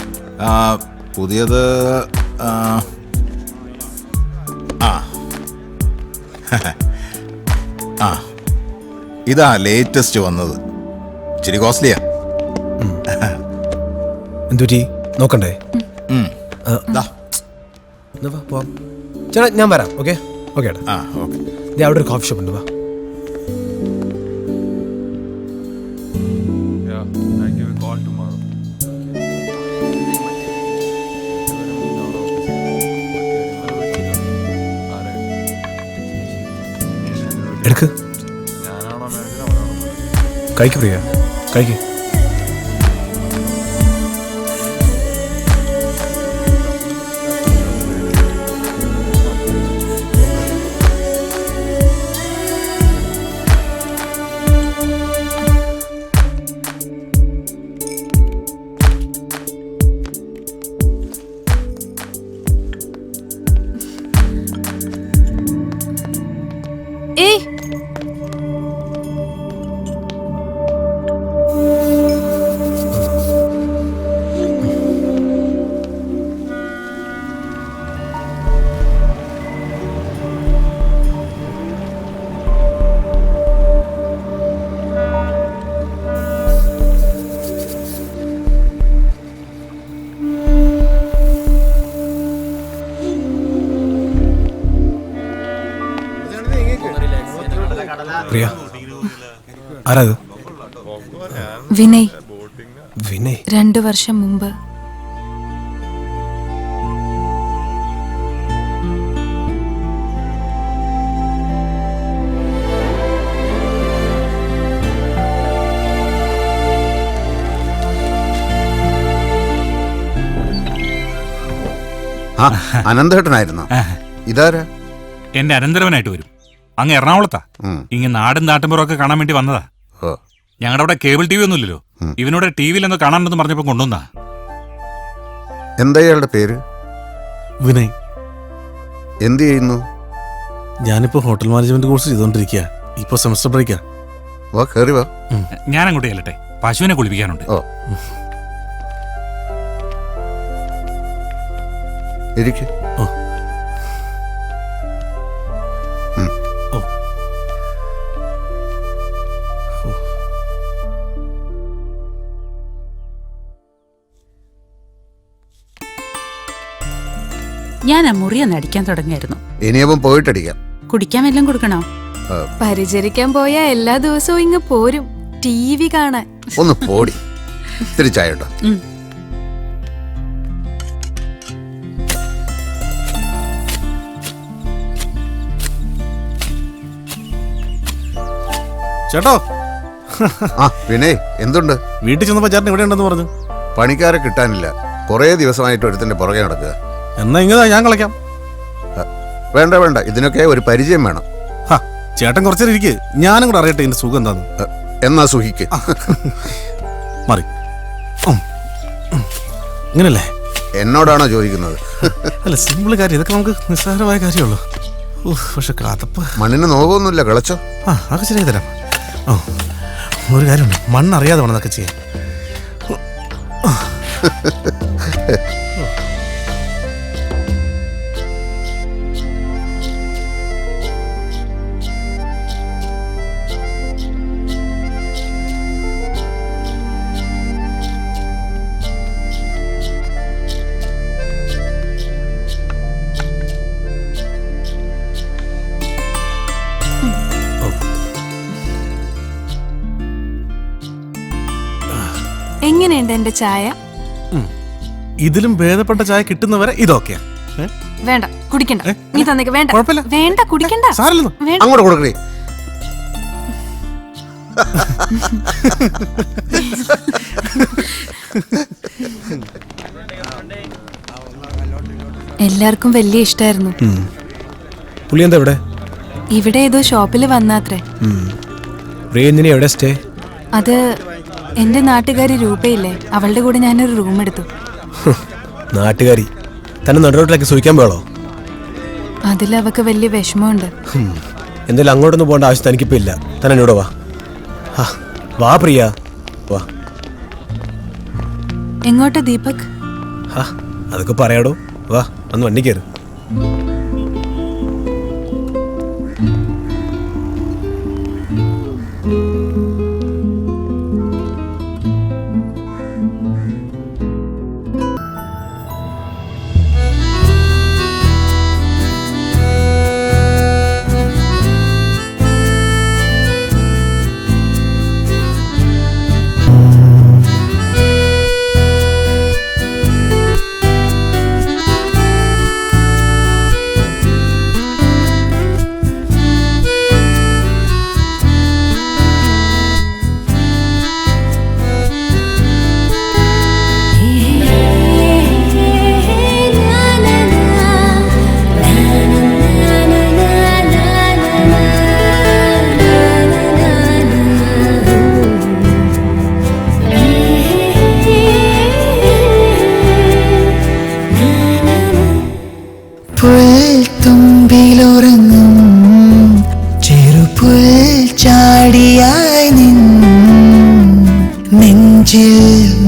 പുതിയത് ഇതാ ലേറ്റസ്റ്റ് വന്നത്. ഇച്ചിരി കോസ്റ്റ്ലിയാ. എന്തുപറ്റി? നോക്കണ്ടേ? ചേട്ടാ, ഞാൻ വരാം. ഓക്കെ ഓക്കെ ഏട്ടാ. അവിടെ ഒരു കോഫി ഷോപ്പ് ഉണ്ട്. വാ. എടുക്ക്. കഴിക്ക് പ്രിയ, കഴിക്ക്. ഏയ് പ്രിയ, ആരാത്? വിനയ്. വിനയ്? 2 വർഷം മുമ്പ് അനന്തേട്ടനായിരുന്നോ? ഇതാരാ? എന്റെ അനന്തരവനായിട്ട് വരും. അങ്ങ് എറണാകുളത്താ. ഇങ്ങ് നാടും നാട്ടുമ്പുറമൊക്കെ കാണാൻ വേണ്ടി വന്നതാ. ഞങ്ങളുടെ അവിടെ കേബിൾ ടി വി ഒന്നുമില്ലല്ലോ. ഇവനോട് ടി വിയിൽ എന്തോ കാണാമെന്ന് പറഞ്ഞപ്പോ കൊണ്ടുവന്നാ. എന്താ ഇയാളുടെ പേര്? വിനയ്. എന്ത് ചെയ്യുന്നു? ഞാനിപ്പോ ഹോട്ടൽ മാനേജ്മെന്റ് കോഴ്സ് ചെയ്തോണ്ടിരിക്കുക. ഇപ്പൊ സെമസ്റ്റർ ബ്രേക്കാ. വാ, കേറി വാ. ഞാൻ അങ്ങോട്ട് ചെല്ലട്ടെ, പശുവിനെ കുളിപ്പിക്കാനുണ്ട്. ഇരിക്ക്. ഞാൻ ആ മുറിയൊന്ന് അടിക്കാൻ തുടങ്ങിയായിരുന്നു. ഇനിയപ്പം പോയിട്ടടിക്കാം. കുടിക്കാൻ വല്ലതും കൊടുക്കണോ? പരിചരിക്കാൻ പോയാ എല്ലാ ദിവസവും ഇങ്ങ് പോരും TV കാണാൻ. ഒന്ന് പോടി. തിരിച്ചായോട്ടോ. ചേട്ടോ. വിനയ്, എന്തുണ്ട്? വീട്ടിൽ ചെന്നപ്പോ ചേട്ടൻ ഇവിടെ ഉണ്ടെന്ന് പറഞ്ഞു. പണിക്കാരെ കിട്ടാനില്ല. കുറേ ദിവസമായിട്ട് ഒരുത്തിന്റെ പുറകെ നടക്കുക. എന്നാ ഇങ്ങനെ ഞാൻ കളിക്കാം. വേണ്ട വേണ്ട, ഇതിനൊക്കെ ഒരു പരിചയം വേണം. ചേട്ടൻ കുറച്ചേരം ഇരിക്ക്, ഞാനും കൂടെ അറിയട്ടെ ഇതിന്റെ സുഖം എന്താന്ന്. എന്നാ സുഖിക്ക്. മാറി. ഇങ്ങനല്ലേ? എന്നോടാണോ ചോദിക്കുന്നത്? അല്ല, സിമ്പിൾ കാര്യം. ഇതൊക്കെ നമുക്ക് നിസ്സാരമായ കാര്യമുള്ളൂ. പക്ഷെ കാത്തപ്പ മണ്ണിന് നോക്കൊന്നുമില്ല, കളച്ചോ. അതൊക്കെ ശരിയായി തരാം. ഒരു കാര്യമുണ്ട്, മണ്ണറിയാതെ വേണം അതൊക്കെ ചെയ്യാൻ. എങ്ങനെയുണ്ട് എന്റെ ചായ? ഇതിലും ഭേദപ്പെട്ട ചായ കിട്ടുന്നവരെ ഇതൊക്കെയാ. വേണ്ട, കുടിക്കണ്ട. നീ തന്നേക്ക്. വേണ്ട, വേണ്ട, കുടിക്കണ്ട. അങ്ങോട്ട് കൊടുക്കണേ. എല്ലാവർക്കും വലിയ ഇഷ്ടായിരുന്നു. പുള്ളി എന്താ ഇവിടെ? ഇവിടെ ഏതോ ഷോപ്പിൽ വന്നാത്രേ. എവിടെ സ്റ്റേ? അത് എന്റെ നാട്ടുകാരി രൂപയില്ലേ, അവളുടെ കൂടെ ഞാനൊരു റൂം എടുത്തു. നാട്ടുകാരി തന്നെ നടുറോട്ടിലേക്ക് സൂഹിക്കാൻ പോളോ? അതിലവക്ക് വലിയ വിഷമമുണ്ട്. എന്തായാലും അങ്ങോട്ടൊന്നും പോകേണ്ട ആവശ്യം തനിക്കിപ്പോ ഇല്ല. തന്നെ എന്നോട് വാ. വാ പ്രിയ, വാ. എങ്ങോട്ടാ ദീപക്? അതൊക്കെ പറയാടോ. വാ, അന്ന് വണ്ടി കയറി.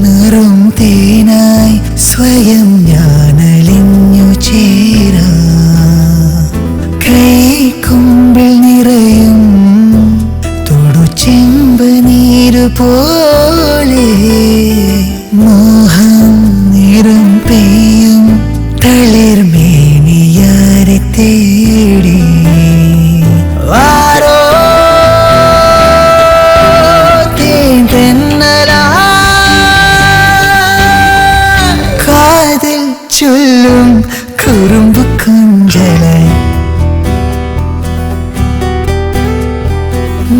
നിറും തേനായി സ്വയം ഞാനലിഞ്ഞു ചേരാ കൈക്കുമ്പിൽ നിറയും തൊടുചെമ്പ് നീരു പോലെ മോഹം നിറം പെയ്യും തളിർമേനിയാരെ തേടി ആരോ കാതിൽ ചൊല്ലും കുറുമ്പു കുഞ്ചലായി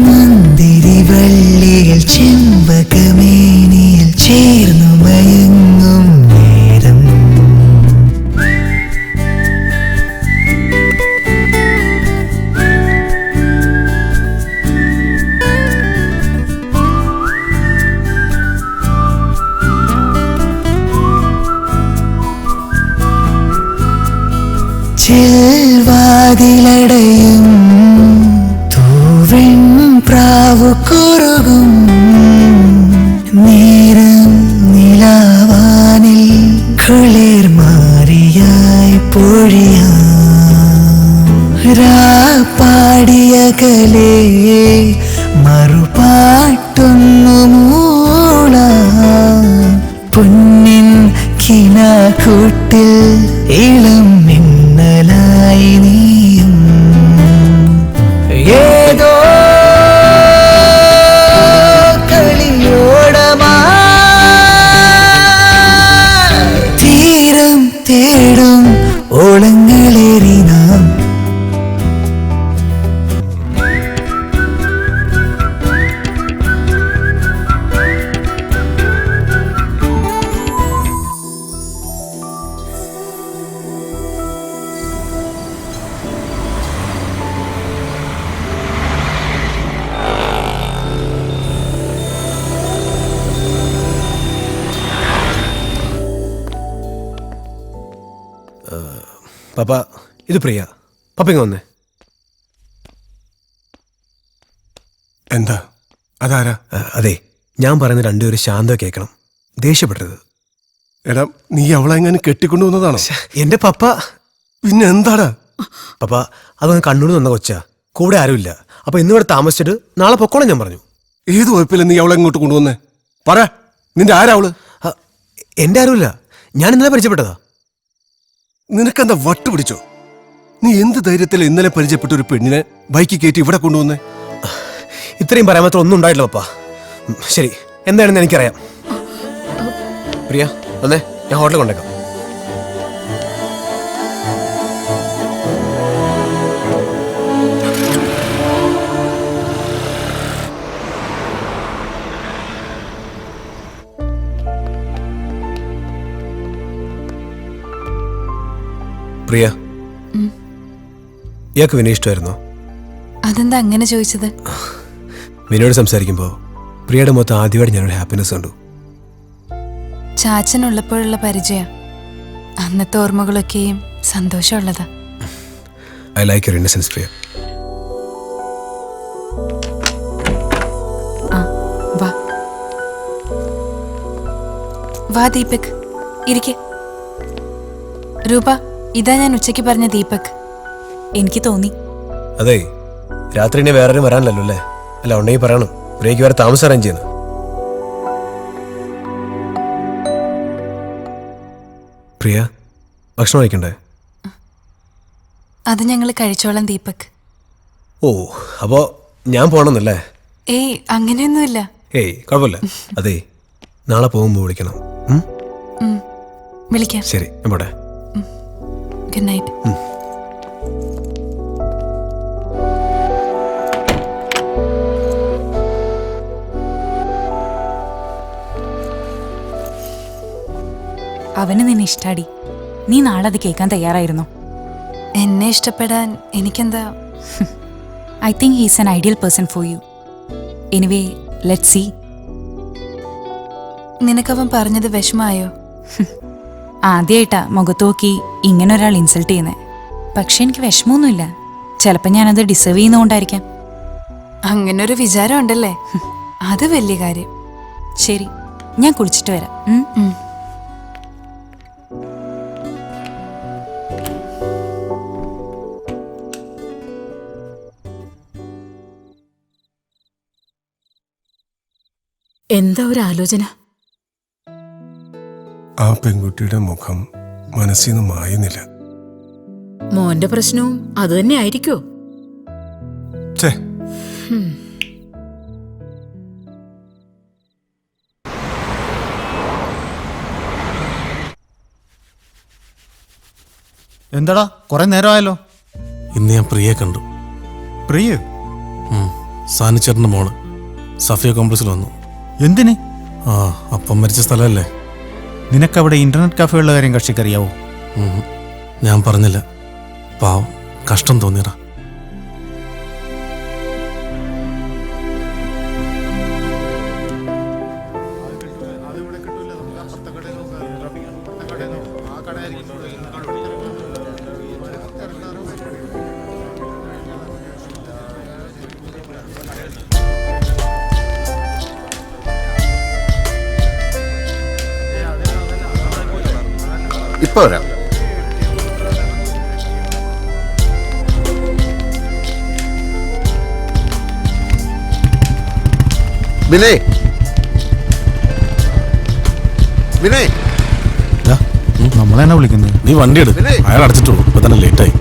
മന്ദിരി വള്ളികൾ ചെമ്പകമേനിയിൽ ചേർന്നു മയങ്ങും നേരം ചെൽവാതിലടയും തൂവെൺ പ്രാവു കുറുകും നേരം നിലാവാനിൽ കുളിർ മാറിയായി പൊഴിയാം പാടിയകലേ മറുപാട്ടൊന്നു മൂളാം പൊന്നിൻ കിനാക്കൂട്ടിൽ ഇളം മിന്നലായി നീയും ഏതോ കളിയോടമാ തീരം തേടും ഓളങ്ങളേറി നാം പപ്പ ഇത് പ്രിയ പപ്പ ഇങ്ങ് വന്നേ. എന്താ അതാരാ? അതെ, ഞാൻ പറയുന്ന രണ്ടുപേരും ശാന്തം കേൾക്കണം, ദേഷ്യപ്പെട്ടത്. എടാ, നീ അവളെ എങ്ങനെ കെട്ടിക്കൊണ്ടുവന്നതാണോ? എന്റെ പപ്പ. പിന്നെ എന്താടാ പപ്പ? അതൊന്ന് കണ്ണൂർ വന്ന കൊച്ചാ, കൂടെ ആരുമില്ല. അപ്പൊ ഇന്നിവിടെ താമസിച്ചിട്ട് നാളെ പൊക്കോളാം ഞാൻ പറഞ്ഞു. ഏത് കുഴപ്പമില്ല നീ അവളെ ഇങ്ങോട്ട് കൊണ്ടുവന്നേ? പറ, നിന്റെ ആരാ അവള്? എന്റെ ആരുമില്ല, ഞാൻ ഇന്നലെ പരിചയപ്പെട്ടതാ. നിനക്കെന്താ വട്ട് പിടിച്ചോ? നീ എന്ത് ധൈര്യത്തിൽ ഇന്നലെ പരിചയപ്പെട്ട ഒരു പെണ്ണിനെ ബൈക്ക് കയറ്റി ഇവിടെ കൊണ്ടുവന്നേ? ഇത്രയും പറയാൻ മാത്രം ഒന്നും ഉണ്ടായിട്ടില്ല പപ്പ. ശരി, എന്താണെന്ന് എനിക്കറിയാം. പ്രിയ വന്നേ, ഞാൻ ഹോട്ടലിൽ കൊണ്ടേക്കാം. പ്രിയ, ഇയാൾക്ക് വിനയ ഇഷ്ടമായിരുന്നോ? അതെന്താ അങ്ങനെ ചോദിച്ചത്? വിനയോട് സംസാരിക്കുമ്പോൾ പ്രിയയുടെ മൊത്തം ആദ്യമായിട്ട് ഞാനൊരു ഹാപ്പിനെസ് കണ്ടു. ചാച്ചനുള്ളപ്പോഴുള്ള പരിചയം, അന്നത്തെ ഓർമ്മകളൊക്കെയും സന്തോഷമുള്ളതാ. ഐ ലൈക്ക് യുവർ ഇന്നസെൻസ് പ്രിയ. വാ ദീപക്, ഇരിക്കെ. രൂപ, ഇതാ ഞാൻ ഉച്ചയ്ക്ക് പറഞ്ഞ ദീപക്. എനിക്ക് തോന്നി. അതെ, രാത്രി ഇനി വേറെ വരാനല്ലോ അല്ലേ? അല്ല, ഉണ്ടെങ്കിൽ പറയണം, പ്രിയക്ക് വേറെ താമസം അറേഞ്ച് ചെയ്യുന്നു. പ്രിയ, ഭക്ഷണം കഴിക്കണ്ടേ? അത് ഞങ്ങൾ കഴിച്ചോളാം ദീപക്. ഓ, അപ്പോ ഞാൻ പോണമെന്നല്ലേ? ഏയ്, അങ്ങനെയൊന്നുമില്ല. ഏയ്, കുഴപ്പമില്ല. അതെ, നാളെ പോകുമ്പോൾ വിളിക്കണം. വിളിക്കാം. ശരി, ഞാൻ പോട്ടെ. Good night. അവന് നിന്നെ ഇഷ്ടാടി. നീ നാളെ അത് കേൾക്കാൻ തയ്യാറായിരുന്നോ? എന്നെ ഇഷ്ടപ്പെടാൻ എനിക്കെന്താ? I think he's an ideal person for you. Anyway, let's see. നിനക്കവൻ പറഞ്ഞത് വിഷമായോ? ആദ്യമായിട്ടാ മുഖത്ത് നോക്കി ഇങ്ങനെ ഒരാൾ ഇൻസൾട്ട് ചെയ്യുന്നത്. പക്ഷെ എനിക്ക് വിഷമമൊന്നുമില്ല. ചിലപ്പോൾ ഞാനത് ഡിസേർവ് ചെയ്യുന്നതുകൊണ്ടായിരിക്കാം. അങ്ങനൊരു വിചാരം ഉണ്ടല്ലേ? അത് വലിയ കാര്യം. ശരി, ഞാൻ കുളിച്ചിട്ട് വരാം. എന്താ ഒരു ആലോചന? ആ പെൺകുട്ടിയുടെ മുഖം മനസ്സിൽ നിന്ന് മായുന്നില്ല. മോന്റെ പ്രശ്നവും അത് തന്നെ ആയിരിക്കോ? എന്താടാ കുറെ നേരമായല്ലോ. ഇന്ന് ഞാൻ പ്രിയെ കണ്ടു. പ്രിയ? സാനിച്ചേട്ടൻ്റെ മോള് സഫിയ കോംപ്ലക്സിൽ വന്നു. എന്തിന്? ആ, അപ്പം മരിച്ച സ്ഥലമല്ലേ. നിനക്കവിടെ ഇന്റർനെറ്റ് കഫേ ഉള്ള കാര്യം കക്ഷിക്കറിയാവോ? ഞാൻ പറഞ്ഞില്ല. പാവം, കഷ്ടം തോന്നിയടാ. ഇപ്പൊ വരാം. വിനയ്, വിനയ്, നമ്മളെന്നാ വിളിക്കുന്നത്? നീ വണ്ടി എടുക്കും. അയാൾ അടച്ചിട്ടുള്ളൂ. ഇപ്പൊ തന്നെ ലേറ്റായി.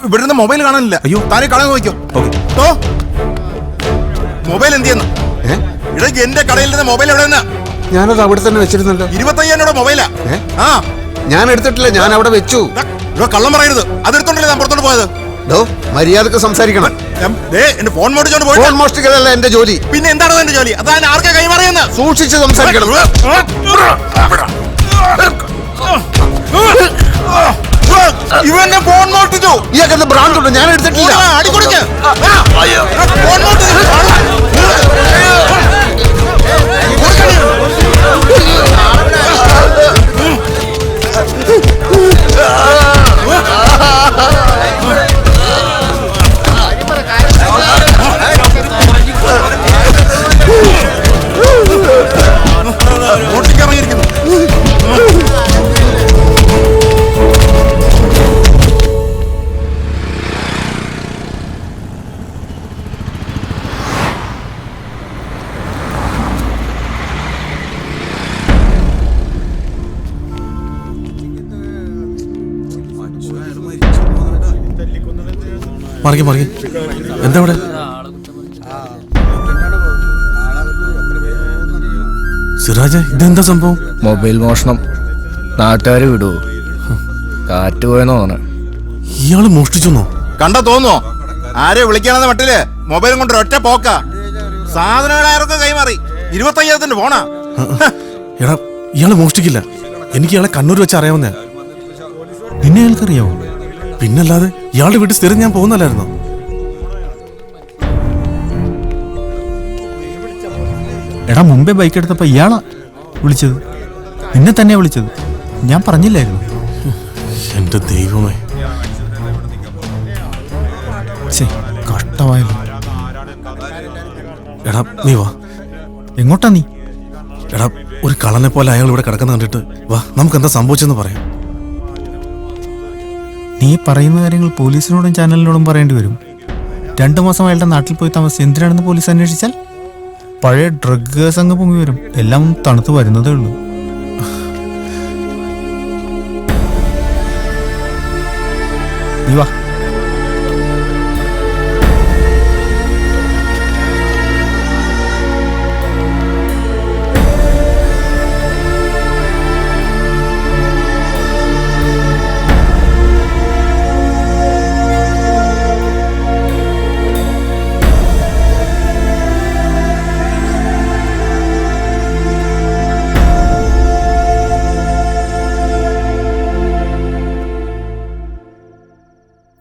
ഇവിടുന്ന് മൊബൈൽ കാണാനില്ല. അയ്യോ, താനെ കളയാൻ നോക്കിയോ? മൊബൈൽ എന്ത് ചെയ്യുന്നു? ഇടയ്ക്ക് എന്റെ കടയിൽ നിന്ന് മൊബൈൽ എവിടെ നിന്നാ? ഞാനത് അവിടെ തന്നെ വെച്ചിരുന്നല്ലോ. 25,000 മൊബൈലാ. ആ, ഞാൻ എടുത്തിട്ടില്ല, ഞാൻ അവിടെ വെച്ചു. കള്ളം പറയരുത്. അതെടുത്തോണ്ടല്ലേ ഞാൻ പുറത്തോട്ട് പോയത്. മര്യാദക്ക് സംസാരിക്കണം. എന്റെ ഫോൺ മോഷ്ടിച്ചോണ്ട് പോയി. ഫോൺ മോഷ്ടിക്കലല്ല എന്റെ ജോലി. പിന്നെ എന്താണ് എന്റെ ജോലി? അതാണ് ആർക്കാ കൈമാറിയെന്ന്? സൂക്ഷിച്ച് സംസാരിക്കണം. ഇവന്റെ ഫോൺ മോഷ്ടിച്ചു. ഇയാൾക്ക് ഭ്രാന്തുണ്ട്. ഞാൻ എടുത്തിട്ടില്ല. അടികൊടുക്ക്. മോഷ്ടിക്കാറിയിരിക്കുന്നു. മറിക്ക് മറിക്ക്. എന്താ ഇവിടെ? സിറാജ്, ഇതെന്താ സംഭവം? മൊബൈൽ മോഷണം. നാട്ടുകാർ വിടുവോ? കാറ്റ് പോയെന്നോ തോന്നണേ. ഇയാള് മോഷ്ടിച്ചെന്നോ? കണ്ടാ തോന്നുവോ? ആരെ വിളിക്കാണെന്ന മട്ടില് മൊബൈലും കൊണ്ട് ഒറ്റ പോക്ക. സാധനങ്ങളായവർക്ക് കൈമാറി. 25,000 ഫോണാ. എടാ, ഇയാള് മോഷ്ടിക്കില്ല. എനിക്ക് ഇയാളെ കണ്ണൂർ വെച്ച് അറിയാവുന്ന. നിന്നെ അയാൾക്കറിയാവോ? പിന്നല്ലാതെ. ഇയാളുടെ വീട്ടിൽ സ്ഥിരം ഞാൻ പോകുന്നല്ലായിരുന്നോ? എടാ, മുമ്പേ ബൈക്ക് എടുത്തപ്പോ ഇയാളാ വിളിച്ചത്. നിന്നെ തന്നെയാ വിളിച്ചത്. ഞാൻ പറഞ്ഞില്ലായിരുന്നു? എന്റെ ദൈവമേ, കഷ്ടമായല്ലോ. എടാ, നീ വാ. എങ്ങോട്ടാ നീ? എടാ, ഒരു കള്ളനെ പോലെ അയാൾ ഇവിടെ കിടക്കുന്ന കണ്ടിട്ട് വാ, നമുക്ക് എന്താ സംഭവിച്ചെന്ന് പറയാം. നീ പറയുന്ന കാര്യങ്ങൾ പോലീസിനോടും ചാനലിനോടും പറയേണ്ടി വരും. 2 മാസം അയാളുടെ നാട്ടിൽ പോയി താമസിച്ച് എന്തിനാണെന്ന് പോലീസ് അന്വേഷിച്ചാൽ പഴയ ഡ്രഗ് സംഘം പൊങ്ങി വരും. എല്ലാം തണുത്ത് വരുന്നതേ ഉള്ളൂ. നീ വാ.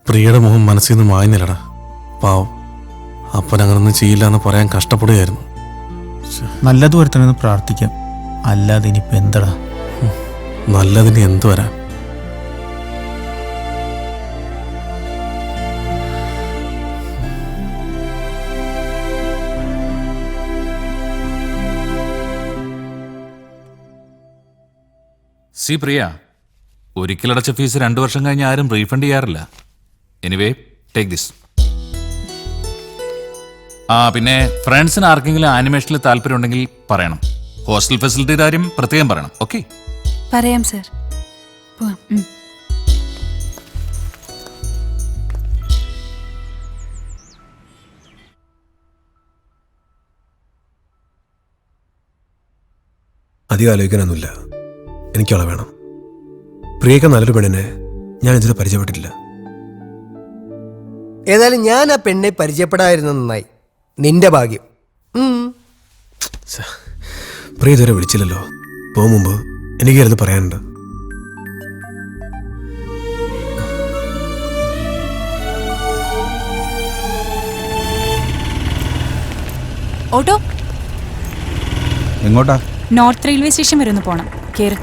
പ്രിയയുടെ മുഖം മനസ്സിൽ നിന്ന് മായുന്നില്ലടാ. പാവം, അപ്പൻ അങ്ങനൊന്നും ചെയ്യില്ല എന്ന് പറയാൻ കഷ്ടപ്പെടുകയായിരുന്നു. നല്ലത് വരുത്തണമെന്ന് പ്രാർത്ഥിക്കാം. അല്ലാതെ ഇനിയിപ്പോൾ എന്തടാ? നല്ലതിന് എന്തു വരാൻ? സി പ്രിയ, ഒരിക്കലടച്ച ഫീസ് 2 വർഷം കഴിഞ്ഞ് ആരും റീഫണ്ട് ചെയ്യാറില്ല. Anyway, take this. പിന്നെ ഫ്രണ്ട്സിന് ആർക്കെങ്കിലും ആനിമേഷനിൽ താല്പര്യം ഉണ്ടെങ്കിൽ പറയണം. ഹോസ്റ്റൽ ഫെസിലിറ്റിയുടെ കാര്യം പ്രത്യേകം പറയണം. ഓക്കെ? പറയാം സർ. പോവാം. അധികം ആലോചിക്കാനൊന്നുമില്ല. എനിക്കവളെ വേണം. പ്രിയക്ക് നല്ലൊരു പെണ്ണിനെ ഞാൻ ഇതിൽ പരിചയപ്പെട്ടിട്ടില്ല. ഏതായാലും ഞാൻ ആ പെണ്ണെ പരിചയപ്പെടാതിരുന്ന നന്നായി. നിന്റെ ഭാഗ്യം. പ്രിയ ഇതുവരെ വിളിച്ചില്ലല്ലോ. പോകും മുമ്പ് എനിക്കായിരുന്നു പറയാനുണ്ട്. ഓട്ടോ എങ്ങോട്ടാ? നോർത്ത് റെയിൽവേ സ്റ്റേഷൻ വരെ ഒന്ന് പോണം. കേറ്.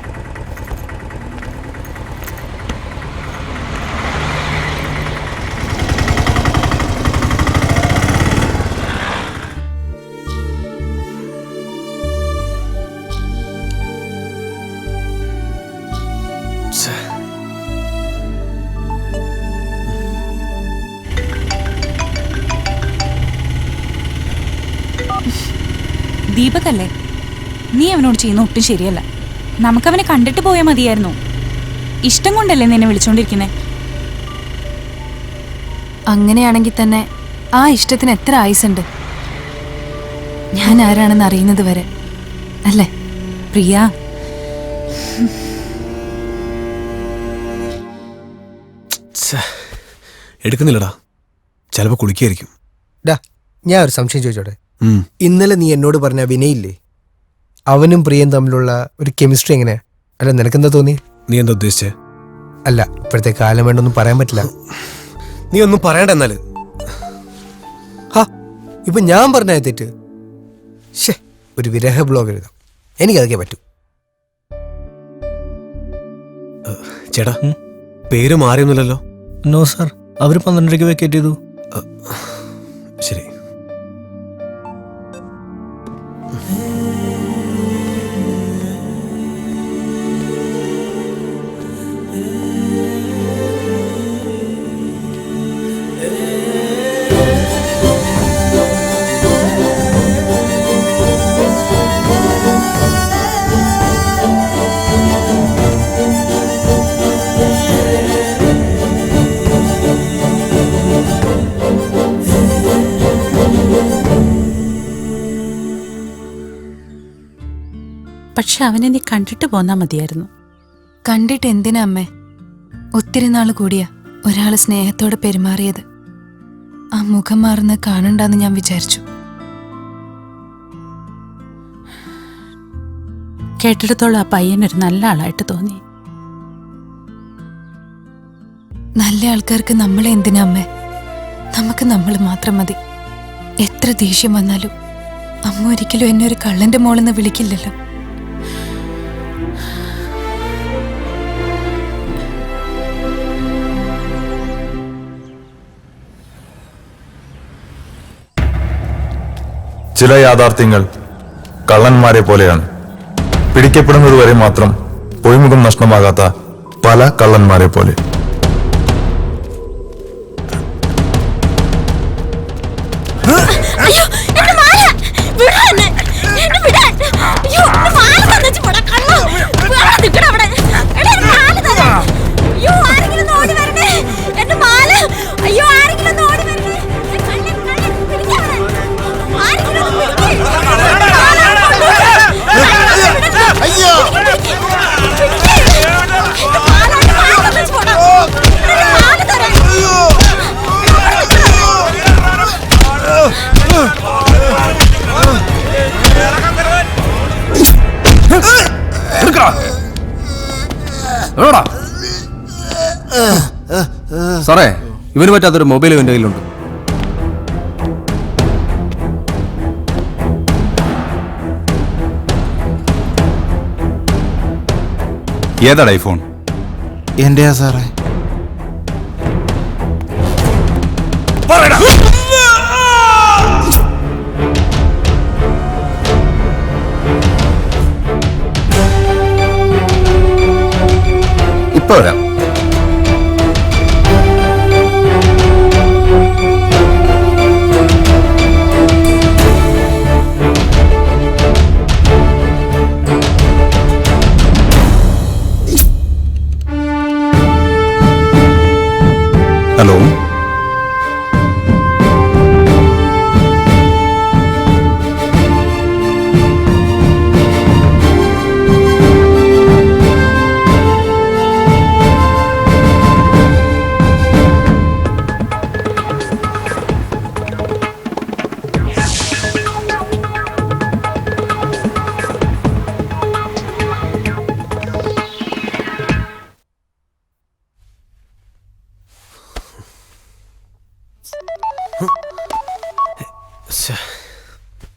ദീപകല്ലേ? നീ അവനോട് ചെയ്യുന്ന ഒട്ടും ശരിയല്ല. നമുക്കവനെ കണ്ടിട്ട് പോയാൽ മതിയായിരുന്നു. ഇഷ്ടം കൊണ്ടല്ലേ നിന്നെ വിളിച്ചോണ്ടിരിക്കുന്നേ? അങ്ങനെയാണെങ്കിൽ തന്നെ ആ ഇഷ്ടത്തിന് എത്ര ആയുസുണ്ട്? ഞാൻ ആരാണെന്ന് അറിയുന്നത് വരെ അല്ലേ പ്രിയ? എടുക്കുന്നില്ലടാ. ചിലപ്പോൾ കുളിക്കായിരിക്കും. ഞാൻ ഒരു സംശയം ചോദിച്ചോട്ടെ? ഇന്നലെ നീ എന്നോട് പറഞ്ഞ വിനയില്ലേ, അവനും പ്രിയയും തമ്മിലുള്ള ഒരു കെമിസ്ട്രി എങ്ങനെയാ? അല്ല, നിനക്കെന്താ തോന്നി? നീ എന്താ ഉദ്ദേശിച്ചേ? അല്ല, ഇപ്പോഴത്തെ കാലം വേണ്ടൊന്നും പറയാൻ പറ്റില്ല. നീ ഒന്നും പറയണ്ട. എന്നാല് ഇപ്പൊ ഞാൻ പറഞ്ഞ തെറ്റ്. ഒരു വിരഹ ബ്ലോഗ് എഴുതാം. എനിക്കതൊക്കെ പറ്റൂ. ചേട്ടാ, പേര് മാറിയൊന്നുമില്ലല്ലോ? നോ സാർ, അവർ 12:30 വെക്കേറ്റ് ചെയ്തു. ശരി. പക്ഷെ അവനെ നീ കണ്ടിട്ട് പോന്നാ മതിയായിരുന്നു. കണ്ടിട്ട് എന്തിനാ അമ്മേ? ഒത്തിരി നാൾ കൂടിയാ ഒരാള് സ്നേഹത്തോടെ പെരുമാറിയത്. ആ മുഖം മാറുന്ന കാണണ്ടെന്ന് ഞാൻ വിചാരിച്ചു. കേട്ടിടത്തോളം ആ പയ്യനൊരു നല്ല ആളായിട്ട് തോന്നി. നല്ല ആൾക്കാർക്ക് നമ്മളെ എന്തിനാ അമ്മേ? നമുക്ക് നമ്മൾ മാത്രം മതി. എത്ര ദേഷ്യം വന്നാലും അമ്മ ഒരിക്കലും എന്നെ ഒരു കള്ളന്റെ മോളെന്ന് വിളിക്കില്ലല്ലോ. ചില യാഥാർത്ഥ്യങ്ങൾ കള്ളന്മാരെ പോലെയാണ്. പിടിക്കപ്പെടുന്നതുവരെ മാത്രം പൊയ്മുഖം നഷ്ടമാകാത്ത പല കള്ളന്മാരെ പോലെ. സാറേ, ഇവന് പറ്റാത്തൊരു മൊബൈൽ ഇവന്റെ കയ്യിലുണ്ട്. ഏതാടാ ഈ ഫോൺ? എന്റെയാ സാറേ. ഇപ്പൊ വരാം. Hello,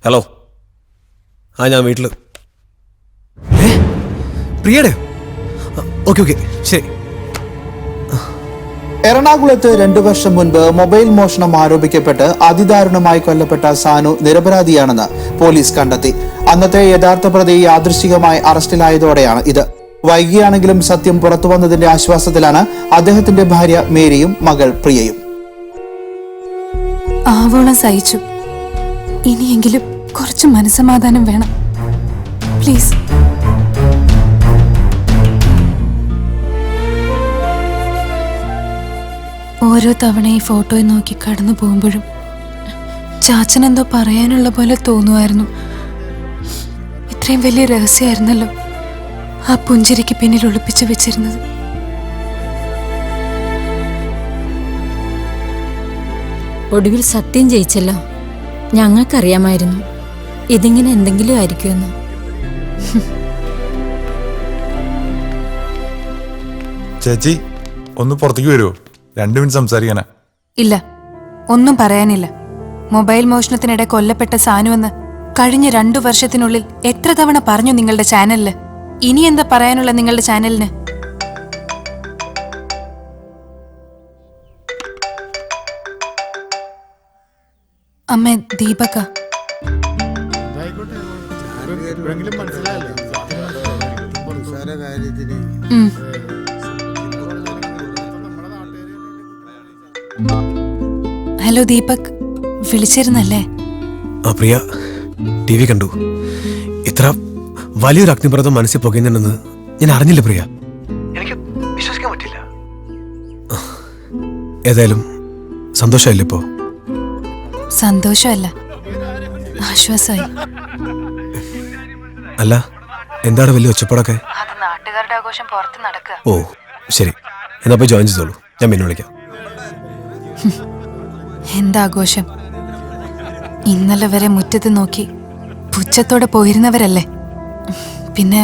hello. ആ ഞാൻ വീട്ടില്. പ്രിയയുടെ? ഓക്കെ ഓക്കെ ശരി. എറണാകുളത്ത് 2 വർഷം മുൻപ് മൊബൈൽ മോഷണം ആരോപിക്കപ്പെട്ട് അതിദാരുണമായി കൊല്ലപ്പെട്ട സാനു നിരപരാധിയാണെന്ന് പോലീസ് കണ്ടെത്തി. അന്നത്തെ യഥാർത്ഥ പ്രതി യാദൃശ്ചികമായി അറസ്റ്റിലായതോടെയാണ് ഇത്. വൈകിയാണെങ്കിലും സത്യം പുറത്തുവന്നതിന്റെ ആശ്വാസത്തിലാണ് അദ്ദേഹത്തിന്റെ ഭാര്യ മേരിയും മകൾ പ്രിയയും. ആവോളം സഹിച്ചു. ഇനിയെങ്കിലും കുറച്ച് മനസ്സമാധാനം വേണം പ്ലീസ്. ഓരോ തവണ ഈ ഫോട്ടോയെ നോക്കി കടന്നു പോകുമ്പോഴും ചാച്ചൻ എന്തോ പറയാനുള്ള പോലെ തോന്നുമായിരുന്നു. ഇത്രയും വലിയ രഹസ്യമായിരുന്നല്ലോ ആ പുഞ്ചിരിക്ക് പിന്നിൽ ഒളിപ്പിച്ചു വെച്ചിരുന്നത്. ഒടുവിൽ സത്യം ജയിച്ചല്ലോ. ഞങ്ങൾക്കറിയാമായിരുന്നു ഇതിങ്ങനെ എന്തെങ്കിലും ആയിരിക്കുമെന്ന്. ചേച്ചി ഒന്ന് പുറത്തേക്ക് വരുമോ? 2 മിനിറ്റ് സംസാരിക്കാനാ. ഇല്ല, ഒന്നും പറയാനില്ല. മൊബൈൽ മോഷണത്തിനിടെ കൊല്ലപ്പെട്ട സാനുവെന്ന് കഴിഞ്ഞ 2 വർഷത്തിനുള്ളിൽ എത്ര തവണ പറഞ്ഞു നിങ്ങളുടെ ചാനലില്? ഇനി എന്താ പറയാനുള്ള നിങ്ങളുടെ ചാനലിന്? അമ്മ ദീപക. ഹലോ ദീപക്, വിളിച്ചിരുന്നല്ലേ? ആ പ്രിയ, TV കണ്ടു. ഇത്ര വലിയൊരു അഗ്നിപർവ്വതം മനസ്സിൽ പുകയുന്നുണ്ടെന്ന് ഞാൻ അറിഞ്ഞില്ല പ്രിയ. എനിക്ക് വിശ്വസിക്കാൻ പറ്റില്ല. ഏതായാലും സന്തോഷമല്ലേ ഇപ്പോ? സന്തോഷമല്ല, ആശ്വാസമായി. അല്ല, എന്താണ് വലിയ ഒച്ചപ്പാടൊക്കെ? അത് നാട്ടുകാരുടെ ആഘോഷം പുറത്ത് നടക്കുക. ഓ ശരി, എന്നാ പോയി ജോയിൻ ചെയ്തോളൂ. ഞാൻ പിന്നെ വിളിക്കാം. എന്താഘോഷം? ഇന്നലെ വരെ മുറ്റത്ത് നോക്കി പുച്ഛത്തോടെ പോയിരുന്നവരല്ലേ. പിന്നെ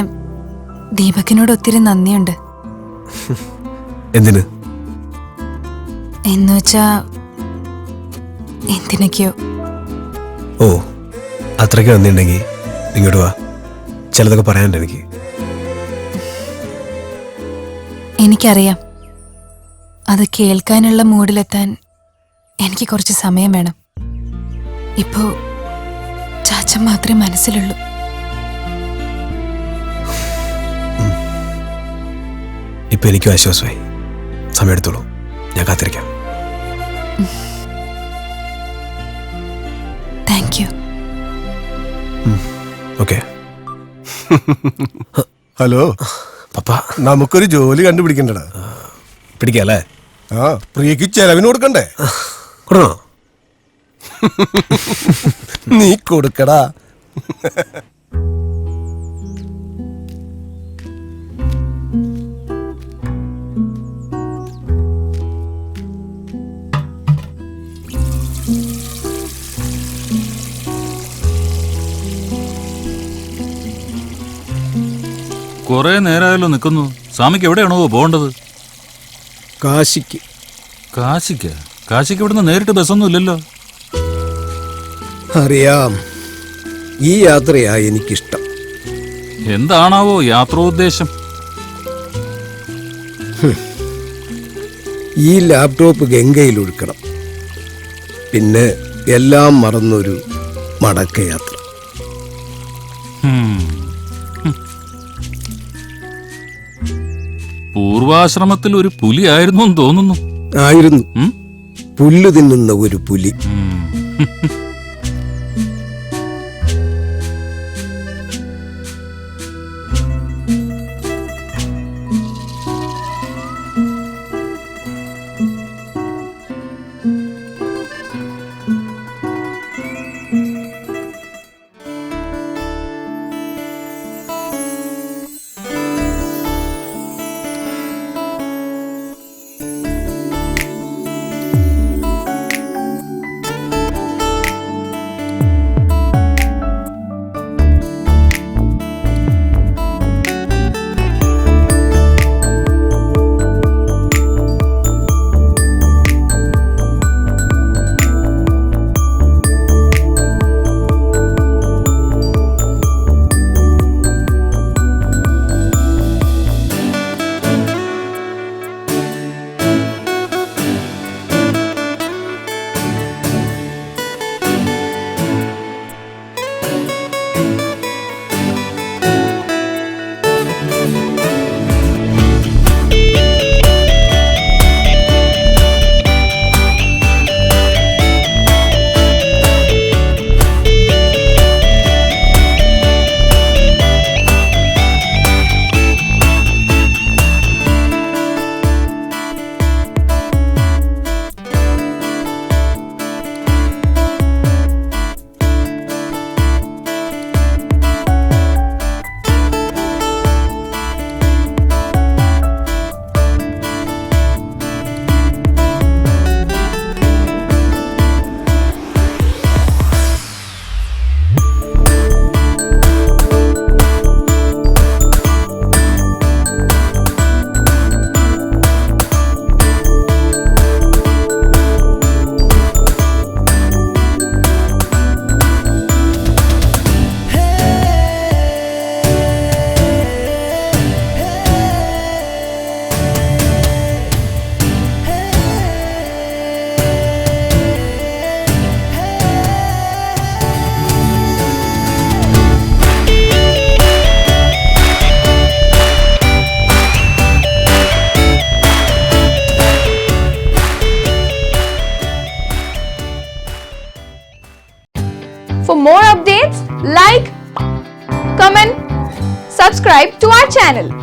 ദീപകിനോട് ഒത്തിരി നന്ദിയുണ്ട്. എന്തിന്? എന്നുവെച്ചാ എന്തിനൊക്കെയോ. ഓ, അത്രയ്ക്ക് നന്ദിയുണ്ടെങ്കിൽ ഇങ്ങോട്ട് വാ, ചിലതൊക്കെ പറയാനുണ്ട് എനിക്ക്. എനിക്കറിയാം, അത് കേൾക്കാനുള്ള മൂഡിലെത്താൻ എനിക്ക് കുറച്ച് സമയം വേണം. ഇപ്പോ ചാച്ചൻ മാത്രമേ മനസ്സിലുള്ളൂ. ഇപ്പൊ എനിക്കും ആശ്വാസമായി. സമയമെടുത്തോളൂ, ഞാൻ കാത്തിരിക്കാം. Thank you. ഓക്കെ. ഹലോ പപ്പ, നമുക്കൊരു ജോലി കണ്ടുപിടിക്കണ്ടടാ. പിടിക്കല്ലേ? ആ, പ്രിയക്ക് ചെലവിന് കൊടുക്കണ്ടേ? കൊടുക്കണോ? നീ കൊടുക്കടാ. കുറെ നേരമായല്ലോ നിൽക്കുന്നു. സ്വാമിക്ക് എവിടെയാണോ പോകേണ്ടത്? കാശിക്ക്. കാശിക്ക്? കാശിക്ക് ഇവിടുന്ന് നേരിട്ട് ബസ്സൊന്നും ഇല്ലല്ലോ. അറിയാം, ഈ യാത്രയാ എനിക്കിഷ്ടം. എന്താണാവോ യാത്രോദ്ദേശം? ഈ ലാപ്ടോപ്പ് ഗംഗയിൽ ഒഴുക്കണം. പിന്നെ എല്ലാം മറന്നൊരു മടക്കയാത്ര. പൂർവാശ്രമത്തിൽ ഒരു പുലി ആയിരുന്നു എന്ന് തോന്നുന്നു. ആയിരുന്നു. പുല്ല് തിന്നുന്ന ഒരു പുലി. For more updates, like, comment, subscribe to our channel.